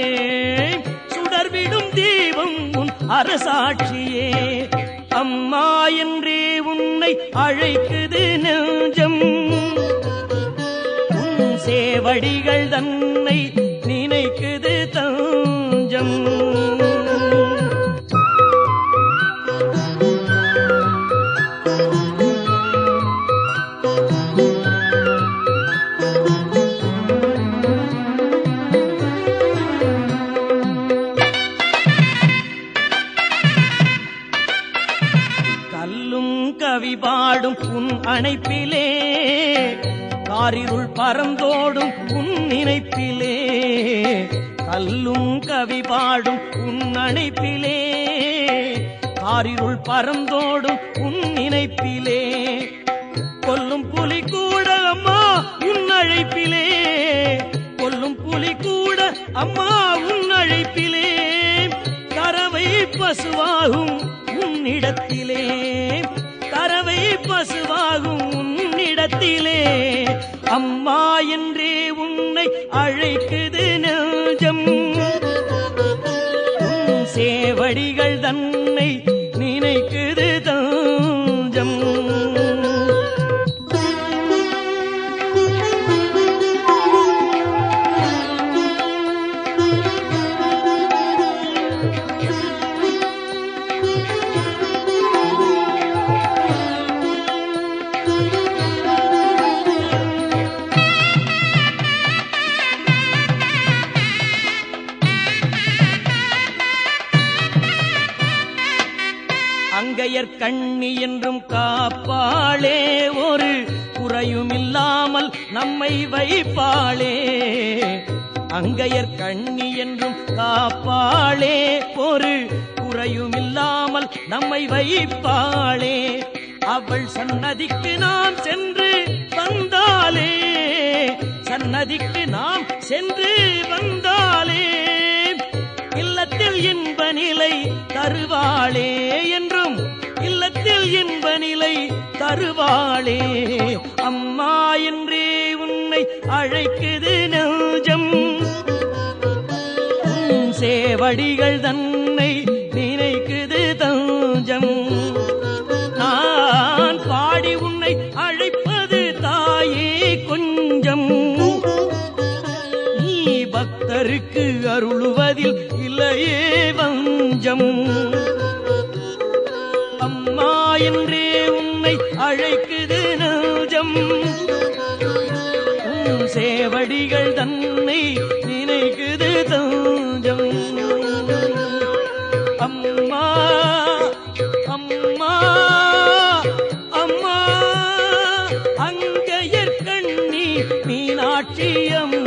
சுடர்விடும் தீபம் உன் அரசாட்சியே. அம்மா என்றே உன்னை அழைக்குது நெஞ்சம், உன் சேவடிகள் தன்னை நினைக்குது தஞ்சம். கவி பாடும் உன் அணைப்பிலே, காரிருள் பறந்தோடும் உன் நினைப்பிலே. கல்லும் கவி பாடும் உன் அணைப்பிலே, காரிருள் பறந்தோடும் உன் நினைப்பிலே. கொல்லும் புலி கூட அம்மா உன் அழைப்பிலே, கொல்லும் புலி கூட அம்மா உன் அழைப்பிலே. கறவை பசுவாகும் உன்னிடத்திலே, கறவை பசுவாகும் உன்னிடத்திலே. அம்மா என்றே உன்னை அழைக்குது நெஞ்சம், உன் சேவடிகள் தன்னை நினைக்குது தஞ்சம். அங்கையர் கண்ணி என்றும் காப்பாளே, ஒரு குறையுமில்லாமல் நம்மை வைப்பாளே. அங்கையர் கண்ணி என்றும் காப்பாளே, ஒரு குறையுமில்லாமல் நம்மை வைப்பாளே. அவள் சன்னதிக்கு நாம் சென்று வந்தாலே, சன்னதிக்கு நாம் சென்று வந்தாலே. இல்லத்தில் இன்ப நிலை தருவாளே என்றும், இல்லத்தில் இன்ப நிலை தருவாளே. அம்மா என்றே உன்னை அழைக்குது நெஞ்சம், உன் சேவடிகள் தன்னை நினைக்குது தஞ்சம். நான் பாடி உன்னை அழைப்பது தாயே கொஞ்சம், நீ பக்தருக்கு அருளுவதில் இல்லையே வஞ்சம். அம்மா என்றே உன்னை அழைக்குது நெஞ்சம், உன் சேவடிகள் தன்னை நினைக்குது தஞ்சம். அம்மா அம்மா அம்மா, அங்கையர் கண்ணி மீனாட்சி அம்மா.